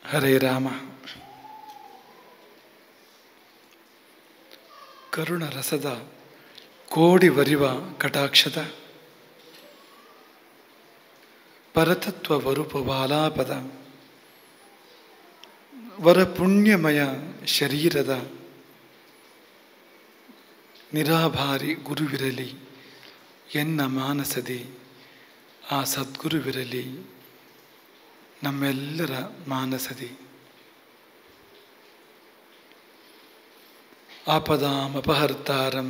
ಹರೇ ರಾಮ. ಕರುಣ ರಸದ ಕೋಡಿ ವರಿವ ಕಟಾಕ್ಷದ ಪರತತ್ವ ವರೂಪ ಬಾಲಾಪದ ವರ ಪುಣ್ಯಮಯ ಶರೀರದ ನಿರಾಭಾರಿ ಗುರುವಿರಲಿ ಎನ್ನ ಮಾನಸದಿ. ಆ ಸದ್ಗುರುವಿರಲಿ ನಮ್ಮೆಲ್ಲರ ಮಾನಸದಿ. ಆಪದಾಂ ಅಪಹರ್ತಾರಂ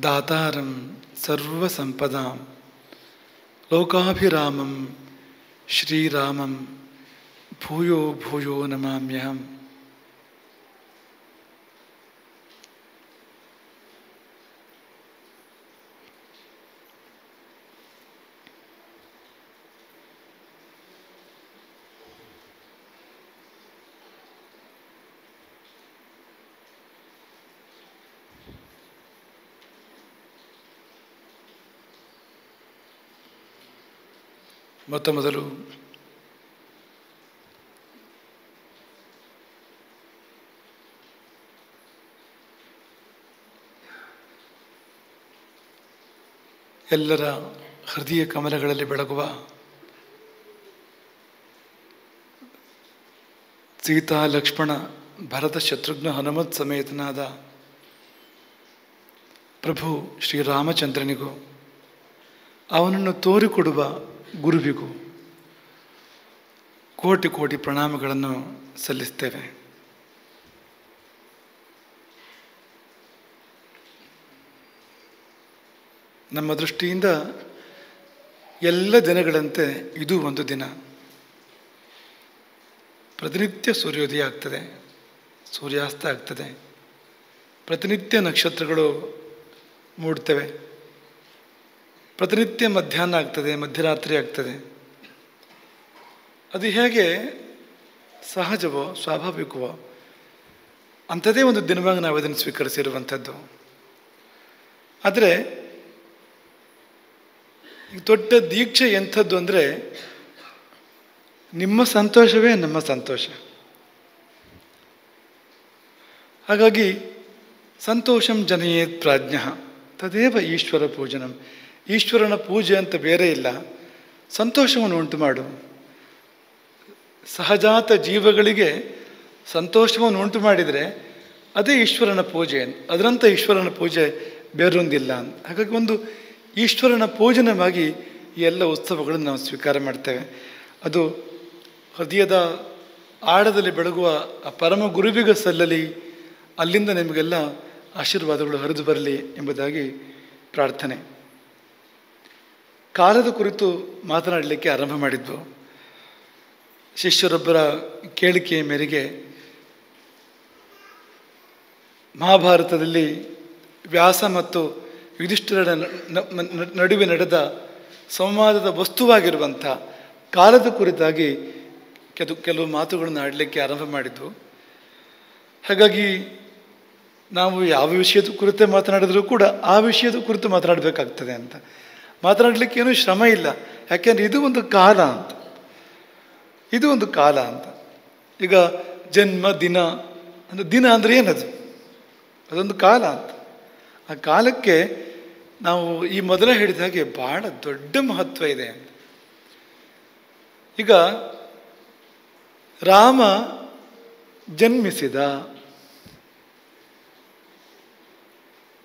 ದಾತಾರಂ ಸರ್ವಸಂಪದಾಂ ಲೋಕಾಭಿರಾಮಂ ಶ್ರೀರಾಮಂ ಭೂಯೋ ಭೂಯೋ ನಮಾಮ್ಯಹಂ. ಮೊತ್ತ ಮೊದಲು ಎಲ್ಲರ ಹೃದಯ ಕಮಲಗಳಲ್ಲಿ ಬೆಳಗುವ ಸೀತಾ ಲಕ್ಷ್ಮಣ ಭರತ ಶತ್ರುಘ್ನ ಹನುಮತ್ ಸಮೇತನಾದ ಪ್ರಭು ಶ್ರೀರಾಮಚಂದ್ರನಿಗೂ ಅವನನ್ನು ತೋರಿಕೊಡುವ ಗುರುವಿಗೂ ಕೋಟಿ ಕೋಟಿ ಪ್ರಣಾಮಗಳನ್ನು ಸಲ್ಲಿಸ್ತೇವೆ. ನಮ್ಮ ದೃಷ್ಟಿಯಿಂದ ಎಲ್ಲ ದಿನಗಳಂತೆ ಇದು ಒಂದು ದಿನ. ಪ್ರತಿನಿತ್ಯ ಸೂರ್ಯೋದಯ ಆಗ್ತದೆ, ಸೂರ್ಯಾಸ್ತ ಆಗ್ತದೆ, ಪ್ರತಿನಿತ್ಯ ನಕ್ಷತ್ರಗಳು ಮೂಡ್ತವೆ, ಪ್ರತಿನಿತ್ಯ ಮಧ್ಯಾಹ್ನ ಆಗ್ತದೆ, ಮಧ್ಯರಾತ್ರಿ ಆಗ್ತದೆ. ಅದು ಹೇಗೆ ಸಹಜವೋ ಸ್ವಾಭಾವಿಕವೋ ಅಂಥದ್ದೇ ಒಂದು ದಿನವಾಗಿ ನಾವು ಅದನ್ನು ಸ್ವೀಕರಿಸಿರುವಂಥದ್ದು. ಆದರೆ ಈ ದೊಡ್ಡ ದೀಕ್ಷೆ ಎಂಥದ್ದು ಅಂದರೆ ನಿಮ್ಮ ಸಂತೋಷವೇ ನಮ್ಮ ಸಂತೋಷ. ಹಾಗಾಗಿ ಸಂತೋಷಂ ಜನಯೇತ್ ಪ್ರಾಜ್ಞಃ ತದೇವ ಈಶ್ವರ ಪೂಜನಂ. ಈಶ್ವರನ ಪೂಜೆ ಅಂತ ಬೇರೆ ಇಲ್ಲ, ಸಂತೋಷವನ್ನು ಉಂಟು ಮಾಡು. ಸಹಜಾತ ಜೀವಗಳಿಗೆ ಸಂತೋಷವನ್ನು ಉಂಟು ಮಾಡಿದರೆ ಅದೇ ಈಶ್ವರನ ಪೂಜೆ. ಅದರಂಥ ಈಶ್ವರನ ಪೂಜೆ ಬೇರೊಂದಿಲ್ಲ. ಹಾಗಾಗಿ ಒಂದು ಈಶ್ವರನ ಪೂಜನವಾಗಿ ಈ ಎಲ್ಲ ಉತ್ಸವಗಳನ್ನು ನಾವು ಸ್ವೀಕಾರ ಮಾಡ್ತೇವೆ. ಅದು ಹೃದಯದ ಆಳದಲ್ಲಿ ಬೆಳಗುವ ಆ ಪರಮ ಗುರುವಿಗೆ ಸಲ್ಲಲಿ, ಅಲ್ಲಿಂದ ನಿಮಗೆಲ್ಲ ಆಶೀರ್ವಾದಗಳು ಹರಿದು ಬರಲಿ ಎಂಬುದಾಗಿ ಪ್ರಾರ್ಥನೆ. ಕಾಲದ ಕುರಿತು ಮಾತನಾಡಲಿಕ್ಕೆ ಆರಂಭ ಮಾಡಿದ್ವು. ಶಿಷ್ಯರೊಬ್ಬರ ಕೇಳಿಕೆಯ ಮೇರೆಗೆ ಮಹಾಭಾರತದಲ್ಲಿ ವ್ಯಾಸ ಮತ್ತು ಯುಧಿಷ್ಠಿರರ ನಡುವೆ ನಡೆದ ಸಂವಾದದ ವಸ್ತುವಾಗಿರುವಂಥ ಕಾಲದ ಕುರಿತಾಗಿ ಕೆಲವು ಮಾತುಗಳನ್ನು ಆಡಲಿಕ್ಕೆ ಆರಂಭ ಮಾಡಿದ್ವು. ಹಾಗಾಗಿ ನಾವು ಯಾವ ವಿಷಯದ ಕುರಿತೇ ಮಾತನಾಡಿದ್ರೂ ಕೂಡ ಆ ವಿಷಯದ ಕುರಿತು ಮಾತನಾಡಬೇಕಾಗ್ತದೆ ಅಂತ. ಮಾತನಾಡಲಿಕ್ಕೆ ಏನೂ ಶ್ರಮ ಇಲ್ಲ, ಯಾಕೆಂದರೆ ಇದು ಒಂದು ಕಾಲ ಅಂತ. ಇದು ಒಂದು ಕಾಲ ಅಂತ. ಈಗ ಜನ್ಮ ದಿನ ಅಂದರೆ ದಿನ ಅಂದರೆ ಏನದು? ಅದೊಂದು ಕಾಲ ಅಂತ. ಆ ಕಾಲಕ್ಕೆ ನಾವು ಈ ಮೊದಲೇ ಹೇಳಿದ ಹಾಗೆ ಬಹಳ ದೊಡ್ಡ ಮಹತ್ವ ಇದೆ ಅಂತ. ಈಗ ರಾಮ ಜನ್ಮಿಸಿದ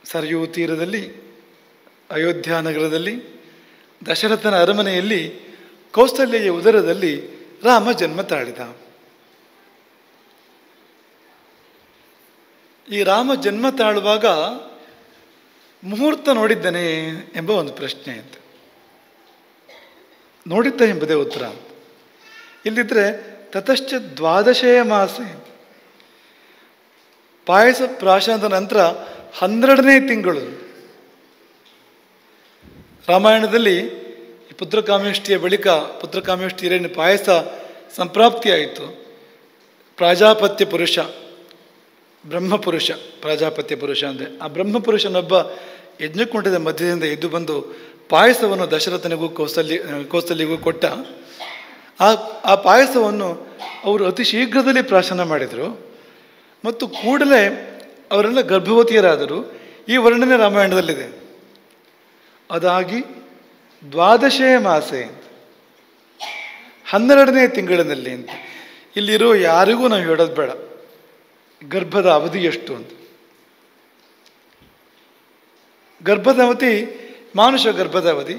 ಸರಯೂ ತೀರದಲ್ಲಿ ಅಯೋಧ್ಯ ನಗರದಲ್ಲಿ ದಶರಥನ ಅರಮನೆಯಲ್ಲಿ ಕೌಸಲ್ಯೆಯ ಉದರದಲ್ಲಿ ರಾಮ ಜನ್ಮ ತಾಳಿದ. ಈ ರಾಮ ಜನ್ಮ ತಾಳುವಾಗ ಮುಹೂರ್ತ ನೋಡಿದ್ದನೇ ಎಂಬ ಒಂದು ಪ್ರಶ್ನೆ ಅಂತ. ನೋಡಿದ್ದ ಎಂಬುದೇ ಉತ್ತರ ಅಂತ. ಇಲ್ಲಿದ್ರೆ ತತಶ್ಚ ದ್ವಾದಶೇ ಮಾಸೆ, ಪಾಯಸ ಪ್ರಾಶನದ ನಂತರ 12ನೇ ತಿಂಗಳು. ರಾಮಾಯಣದಲ್ಲಿ ಪುತ್ರಕಾಮೇಷ್ಟಿಯ ಬಳಿಕ ಪುತ್ರಕಾಮೇಷ್ಟಿಯರೇನು ಪಾಯಸ ಸಂಪ್ರಾಪ್ತಿಯಾಯಿತು. ಪ್ರಾಜಾಪತ್ಯ ಪುರುಷ, ಬ್ರಹ್ಮಪುರುಷ, ಪ್ರಾಜಾಪತ್ಯ ಪುರುಷ ಅಂದರೆ ಆ ಬ್ರಹ್ಮಪುರುಷನೊಬ್ಬ ಯಜ್ಞಕುಂಡದ ಮಧ್ಯದಿಂದ ಎದ್ದು ಬಂದು ಪಾಯಸವನ್ನು ದಶರಥನಿಗೂ ಕೌಸಲ್ಯಗೂ ಕೊಟ್ಟ. ಆ ಪಾಯಸವನ್ನು ಅವರು ಅತಿ ಶೀಘ್ರದಲ್ಲಿ ಪ್ರಾಶನ ಮಾಡಿದರು ಮತ್ತು ಕೂಡಲೇ ಅವರೆಲ್ಲ ಗರ್ಭವತಿಯರಾದರು. ಈ ವರ್ಣನೆ ರಾಮಾಯಣದಲ್ಲಿದೆ. ಅದಾಗಿ ದ್ವಾದಶೇ ಮಾಸೆ, 12ನೇ ತಿಂಗಳಿನಲ್ಲಿ ಅಂತ. ಇಲ್ಲಿರೋ ಯಾರಿಗೂ ನಾವು ಹೇಳೋದು ಬೇಡ ಗರ್ಭದ ಅವಧಿ ಎಷ್ಟು ಅಂತ. ಗರ್ಭದ ಅವಧಿ, ಮಾನುಷ ಗರ್ಭದ ಅವಧಿ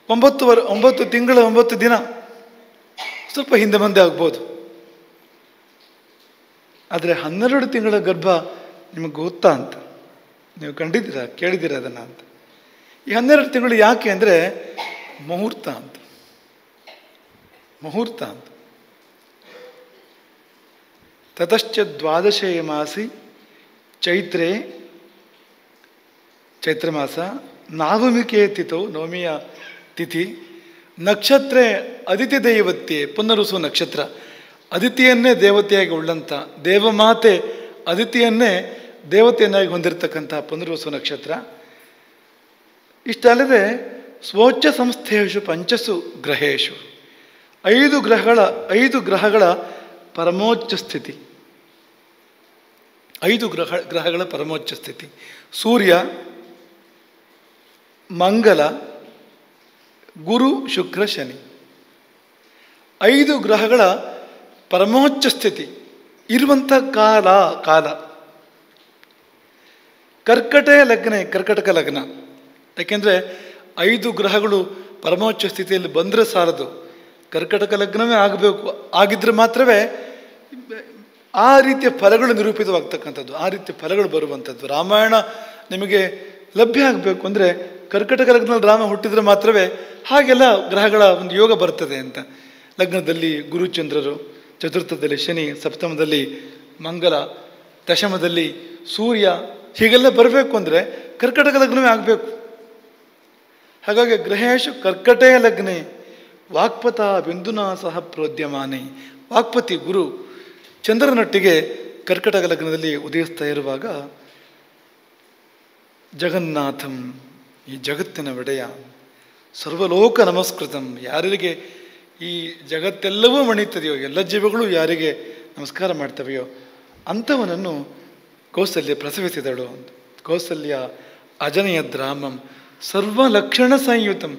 9 ತಿಂಗಳ 9 ದಿನ, ಸ್ವಲ್ಪ ಹಿಂದೆ ಮುಂದೆ ಆಗ್ಬೋದು. ಆದರೆ 12 ತಿಂಗಳ ಗರ್ಭ ನಿಮಗೆ ಗೊತ್ತಾ ಅಂತ, ನೀವು ಕಂಡಿದ್ದೀರಾ, ಕೇಳಿದ್ದೀರಾ ಅದನ್ನು ಅಂತ. ಈ 12 ತಿಂಗಳು ಯಾಕೆ ಅಂದರೆ ಮುಹೂರ್ತ ಅಂತ. ಮುಹೂರ್ತ ಅಂತ. ತತಶ್ಚ ದ್ವಾದಶೇ ಮಾಸಿ ಚೈತ್ರೇ, ಚೈತ್ರ ಮಾಸ, ನಾವಮಿಕೆ ತಿಥೌ, ನವಮಿಯ ತಿಥಿ, ನಕ್ಷತ್ರೇ ಅದಿತಿ ದೈವತ್ಯೆ, ಪುನರುಸು ನಕ್ಷತ್ರ, ಅದಿತಿಯನ್ನೇ ದೇವತೆಯಾಗಿ ಉಳ್ಳಂಥ ದೇವಮಾತೆ, ಅದಿತಿಯನ್ನೇ ದೇವತೆಯನ್ನಾಗಿ ಹೊಂದಿರತಕ್ಕಂಥ ಪುನರ್ವಸು ನಕ್ಷತ್ರ. ಇಷ್ಟಲ್ಲದೆ ಸ್ವೋಚ್ಚ ಸಂಸ್ಥೆಯು ಪಂಚಸು ಗ್ರಹೇಶು, 5 ಗ್ರಹಗಳ ಪರಮೋಚ್ಚ ಸ್ಥಿತಿ, 5 ಗ್ರಹಗಳ ಪರಮೋಚ್ಚ ಸ್ಥಿತಿ. ಸೂರ್ಯ, ಮಂಗಲ, ಗುರು, ಶುಕ್ರ, ಶನಿ, 5 ಗ್ರಹಗಳ ಪರಮೋಚ್ಚ ಸ್ಥಿತಿ ಇರುವಂಥ ಕಾಲ. ಕರ್ಕಟಕ ಲಗ್ನ. ಯಾಕೆಂದರೆ 5 ಗ್ರಹಗಳು ಪರಮೋಚ್ಚ ಸ್ಥಿತಿಯಲ್ಲಿ ಬಂದರೆ ಸಾಲದು, ಕರ್ಕಟಕ ಲಗ್ನವೇ ಆಗಬೇಕು. ಆಗಿದ್ರೆ ಮಾತ್ರವೇ ಆ ರೀತಿಯ ಫಲಗಳು ನಿರೂಪಿತವಾಗ್ತಕ್ಕಂಥದ್ದು, ಆ ರೀತಿಯ ಫಲಗಳು ಬರುವಂಥದ್ದು. ರಾಮಾಯಣ ನಿಮಗೆ ಲಭ್ಯ ಆಗಬೇಕು ಅಂದರೆ ಕರ್ಕಟಕ ಲಗ್ನದಲ್ಲಿ ರಾಮ ಹುಟ್ಟಿದ್ರೆ ಮಾತ್ರವೇ ಹಾಗೆಲ್ಲ ಗ್ರಹಗಳ ಒಂದು ಯೋಗ ಬರ್ತದೆ ಅಂತ. ಲಗ್ನದಲ್ಲಿ ಗುರುಚಂದ್ರರು, ಚತುರ್ಥದಲ್ಲಿ ಶನಿ, ಸಪ್ತಮದಲ್ಲಿ ಮಂಗಲ, ದಶಮದಲ್ಲಿ ಸೂರ್ಯ, ಹೀಗೆಲ್ಲ ಬರಬೇಕು ಅಂದರೆ ಕರ್ಕಟಕ ಲಗ್ನವೇ ಆಗಬೇಕು. ಹಾಗಾಗಿ ಗ್ರಹೇಶು ಕರ್ಕಟೇ ಲಗ್ನೆ ವಾಕ್ಪತ ಬಿಂದುನಾ ಸಹ ಪ್ರೋದ್ಯಮಾನೆ. ವಾಕ್ಪತಿ ಗುರು ಚಂದ್ರನೊಟ್ಟಿಗೆ ಕರ್ಕಟಕ ಲಗ್ನದಲ್ಲಿ ಉದಯಿಸ್ತಾ ಇರುವಾಗ ಜಗನ್ನಾಥಂ, ಈ ಜಗತ್ತಿನ ಒಡೆಯ, ಸರ್ವಲೋಕ ನಮಸ್ಕೃತಂ, ಯಾರಿಗೆ ಈ ಜಗತ್ತೆಲ್ಲವೂ ಮಣಿತದೆಯೋ, ಎಲ್ಲ ಜೀವಗಳು ಯಾರಿಗೆ ನಮಸ್ಕಾರ ಮಾಡ್ತವೆಯೋ ಅಂಥವನನ್ನು ಕೌಸಲ್ಯ ಪ್ರಸವಿಸಿದಳು. ಕೌಸಲ್ಯ ಅಜನಯದ್ರಾಮಂ ಸರ್ವಲಕ್ಷಣ ಸಂಯುತಂ,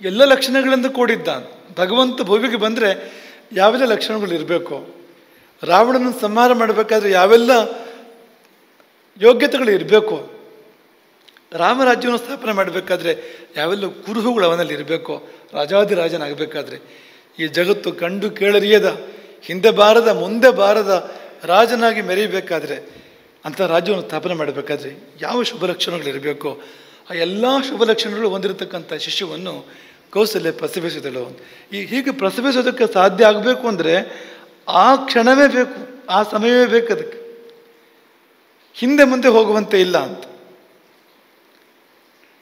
ಎಲ್ಲ ಲಕ್ಷಣಗಳಿಂದ ಕೂಡಿದ್ದ ಭಗವಂತ ಭೂಮಿಗೆ ಬಂದರೆ ಯಾವೆಲ್ಲ ಲಕ್ಷಣಗಳು ಇರಬೇಕು, ರಾವಣನ ಸಂಹಾರ ಮಾಡಬೇಕಾದ್ರೆ ಯಾವೆಲ್ಲ ಯೋಗ್ಯತೆಗಳು ಇರಬೇಕು, ರಾಮರಾಜ್ಯವನ್ನು ಸ್ಥಾಪನೆ ಮಾಡಬೇಕಾದ್ರೆ ಯಾವೆಲ್ಲ ಕುರುಹುಗಳು ಅವನಲ್ಲಿ ಇರಬೇಕು, ರಾಜಾದಿರಾಜನಾಗಬೇಕಾದ್ರೆ, ಈ ಜಗತ್ತು ಕಂಡು ಕೇಳರಿಯದ, ಹಿಂದೆ ಬಾರದ ಮುಂದೆ ಬಾರದ ರಾಜನಾಗಿ ಮೆರೀಬೇಕಾದ್ರೆ, ಅಂಥ ರಾಜ್ಯವನ್ನು ಸ್ಥಾಪನೆ ಮಾಡಬೇಕಾದ್ರೆ ಯಾವ ಶುಭ ಲಕ್ಷಣಗಳಿರಬೇಕು, ಆ ಎಲ್ಲ ಶುಭ ಲಕ್ಷಣಗಳು ಹೊಂದಿರತಕ್ಕಂಥ ಶಿಶುವನ್ನು ಕೌಸಲ್ಯ ಪ್ರಸವಿಸಿದಳು. ಹೀಗೆ ಪ್ರಸವಿಸೋದಕ್ಕೆ ಸಾಧ್ಯ ಆಗಬೇಕು ಅಂದರೆ ಆ ಕ್ಷಣವೇ ಬೇಕು, ಆ ಸಮಯವೇ ಬೇಕು, ಅದಕ್ಕೆ ಹಿಂದೆ ಮುಂದೆ ಹೋಗುವಂತೆ ಇಲ್ಲ ಅಂತ.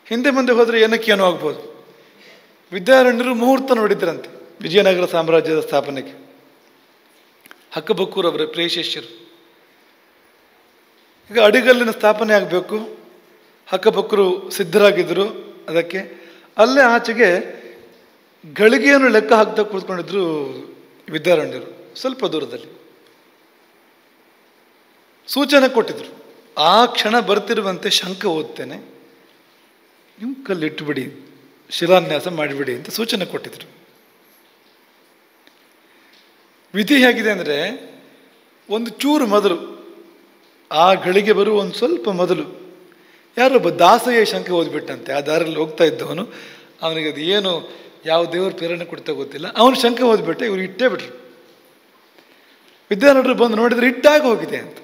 ಹಿಂದೆ ಮುಂದೆ ಹೋದರೆ ಏನಕ್ಕೆ ಏನೋ ಆಗ್ಬೋದು. ವಿದ್ಯಾರಣ್ಯರು ಮುಹೂರ್ತ ನೋಡಿದ್ರಂತೆ ವಿಜಯನಗರ ಸಾಮ್ರಾಜ್ಯದ ಸ್ಥಾಪನೆಗೆ. ಹಕ್ಕಬಕ್ಕೂರು ಅವರ ಪ್ರಿಯ ಶಿಷ್ಯರು. ಈಗ ಅಡಿಗಲ್ಲಿನ ಸ್ಥಾಪನೆ ಆಗಬೇಕು, ಹಕ್ಕಬಕ್ಕರು ಸಿದ್ಧರಾಗಿದ್ದರು ಅದಕ್ಕೆ. ಅಲ್ಲೇ ಆಚೆಗೆ ಗಳಿಗೆಯನ್ನು ಲೆಕ್ಕ ಹಾಕ್ತಾ ಕೂತ್ಕೊಂಡಿದ್ರು ವಿದ್ಯಾರಣ್ಯರು. ಸ್ವಲ್ಪ ದೂರದಲ್ಲಿ ಸೂಚನೆ ಕೊಟ್ಟಿದ್ರು, ಆ ಕ್ಷಣ ಬರ್ತಿರುವಂತೆ ಶಂಖ ಓದ್ತೇನೆ, ನೀವು ಕಲ್ಲಿಟ್ಟುಬಿಡಿ, ಶಿಲಾನ್ಯಾಸ ಮಾಡಿಬಿಡಿ ಅಂತ ಸೂಚನೆ ಕೊಟ್ಟಿದ್ರು. ವಿಧಿ ಹೇಗಿದೆ ಅಂದರೆ, ಒಂದು ಚೂರು ಮೊದಲು, ಆ ಗಳಿಗೆ ಬರುವ ಒಂದು ಸ್ವಲ್ಪ ಮೊದಲು ಯಾರೊಬ್ಬ ದಾಸಯ್ಯ ಶಂಖ ಓದ್ಬಿಟ್ಟಂತೆ. ಆ ದಾರಲ್ಲಿ ಹೋಗ್ತಾ ಇದ್ದವನು, ಅವನಿಗೆ ಅದು ಏನು ಯಾವ ದೇವ್ರ ಪ್ರೇರಣೆ ಕೊಡ್ತಾ ಗೊತ್ತಿಲ್ಲ, ಅವನು ಶಂಖ ಓದ್ಬಿಟ್ಟ, ಇವ್ರು ಇಟ್ಟೇ ಬಿಟ್ರು. ವಿದ್ಯಾರ್ಥಿಗಳು ಬಂದು ನೋಡಿದ್ರೆ ಇಟ್ಟಾಗಿ ಹೋಗಿದೆ ಅಂತ.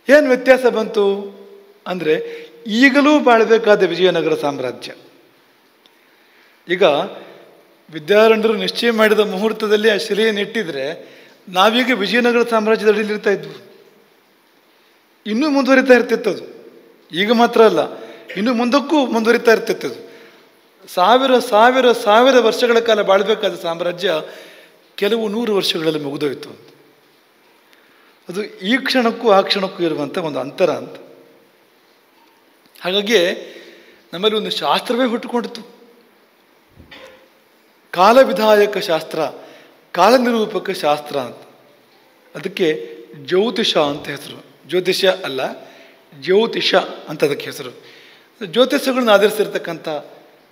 ಏನು ವ್ಯತ್ಯಾಸ ಬಂತು ಅಂದರೆ, ಈಗಲೂ ಬಾಳಬೇಕಾದ ವಿಜಯನಗರ ಸಾಮ್ರಾಜ್ಯ. ಈಗ ವಿದ್ಯಾರಣ್ಯರು ನಿಶ್ಚಯ ಮಾಡಿದ ಮುಹೂರ್ತದಲ್ಲಿ ಆ ಶಿಲೆಯನ್ನು ಇಟ್ಟಿದ್ರೆ ನಾವೀಗ ವಿಜಯನಗರ ಸಾಮ್ರಾಜ್ಯದ ಅಡಿಯಲ್ಲಿರ್ತಾ ಇದ್ವು. ಇನ್ನೂ ಮುಂದುವರಿತಾ ಇರ್ತಿತ್ತದು. ಈಗ ಮಾತ್ರ ಅಲ್ಲ, ಇನ್ನು ಮುಂದಕ್ಕೂ ಮುಂದುವರಿತಾ ಇರ್ತಿತ್ತದು. ಸಾವಿರ ವರ್ಷಗಳ ಕಾಲ ಬಾಳಬೇಕಾದ ಸಾಮ್ರಾಜ್ಯ ಕೆಲವು 100 ವರ್ಷಗಳಲ್ಲಿ ಮುಗಿದೋಯ್ತು ಅಂತ. ಅದು ಈ ಕ್ಷಣಕ್ಕೂ ಆ ಕ್ಷಣಕ್ಕೂ ಇರುವಂಥ ಒಂದು ಅಂತರ ಅಂತ. ಹಾಗಾಗಿ ನಮ್ಮಲ್ಲಿ ಒಂದು ಶಾಸ್ತ್ರವೇ ಹುಟ್ಟುಕೊಂಡಿತು, ಕಾಲವಿಧಾಯಕ ಶಾಸ್ತ್ರ. ಕಾಲನಿರೂಪಕ ಶಾಸ್ತ್ರ ಅಂತ. ಅದಕ್ಕೆ ಜ್ಯೋತಿಷ ಅಂತ ಹೆಸರು. ಜ್ಯೋತಿಷ್ಯ ಅಲ್ಲ, ಜ್ಯೋತಿಷ ಅಂತ ಅದಕ್ಕೆ ಹೆಸರು. ಜ್ಯೋತಿಷಗಳನ್ನ ಆಧರಿಸಿರ್ತಕ್ಕಂಥ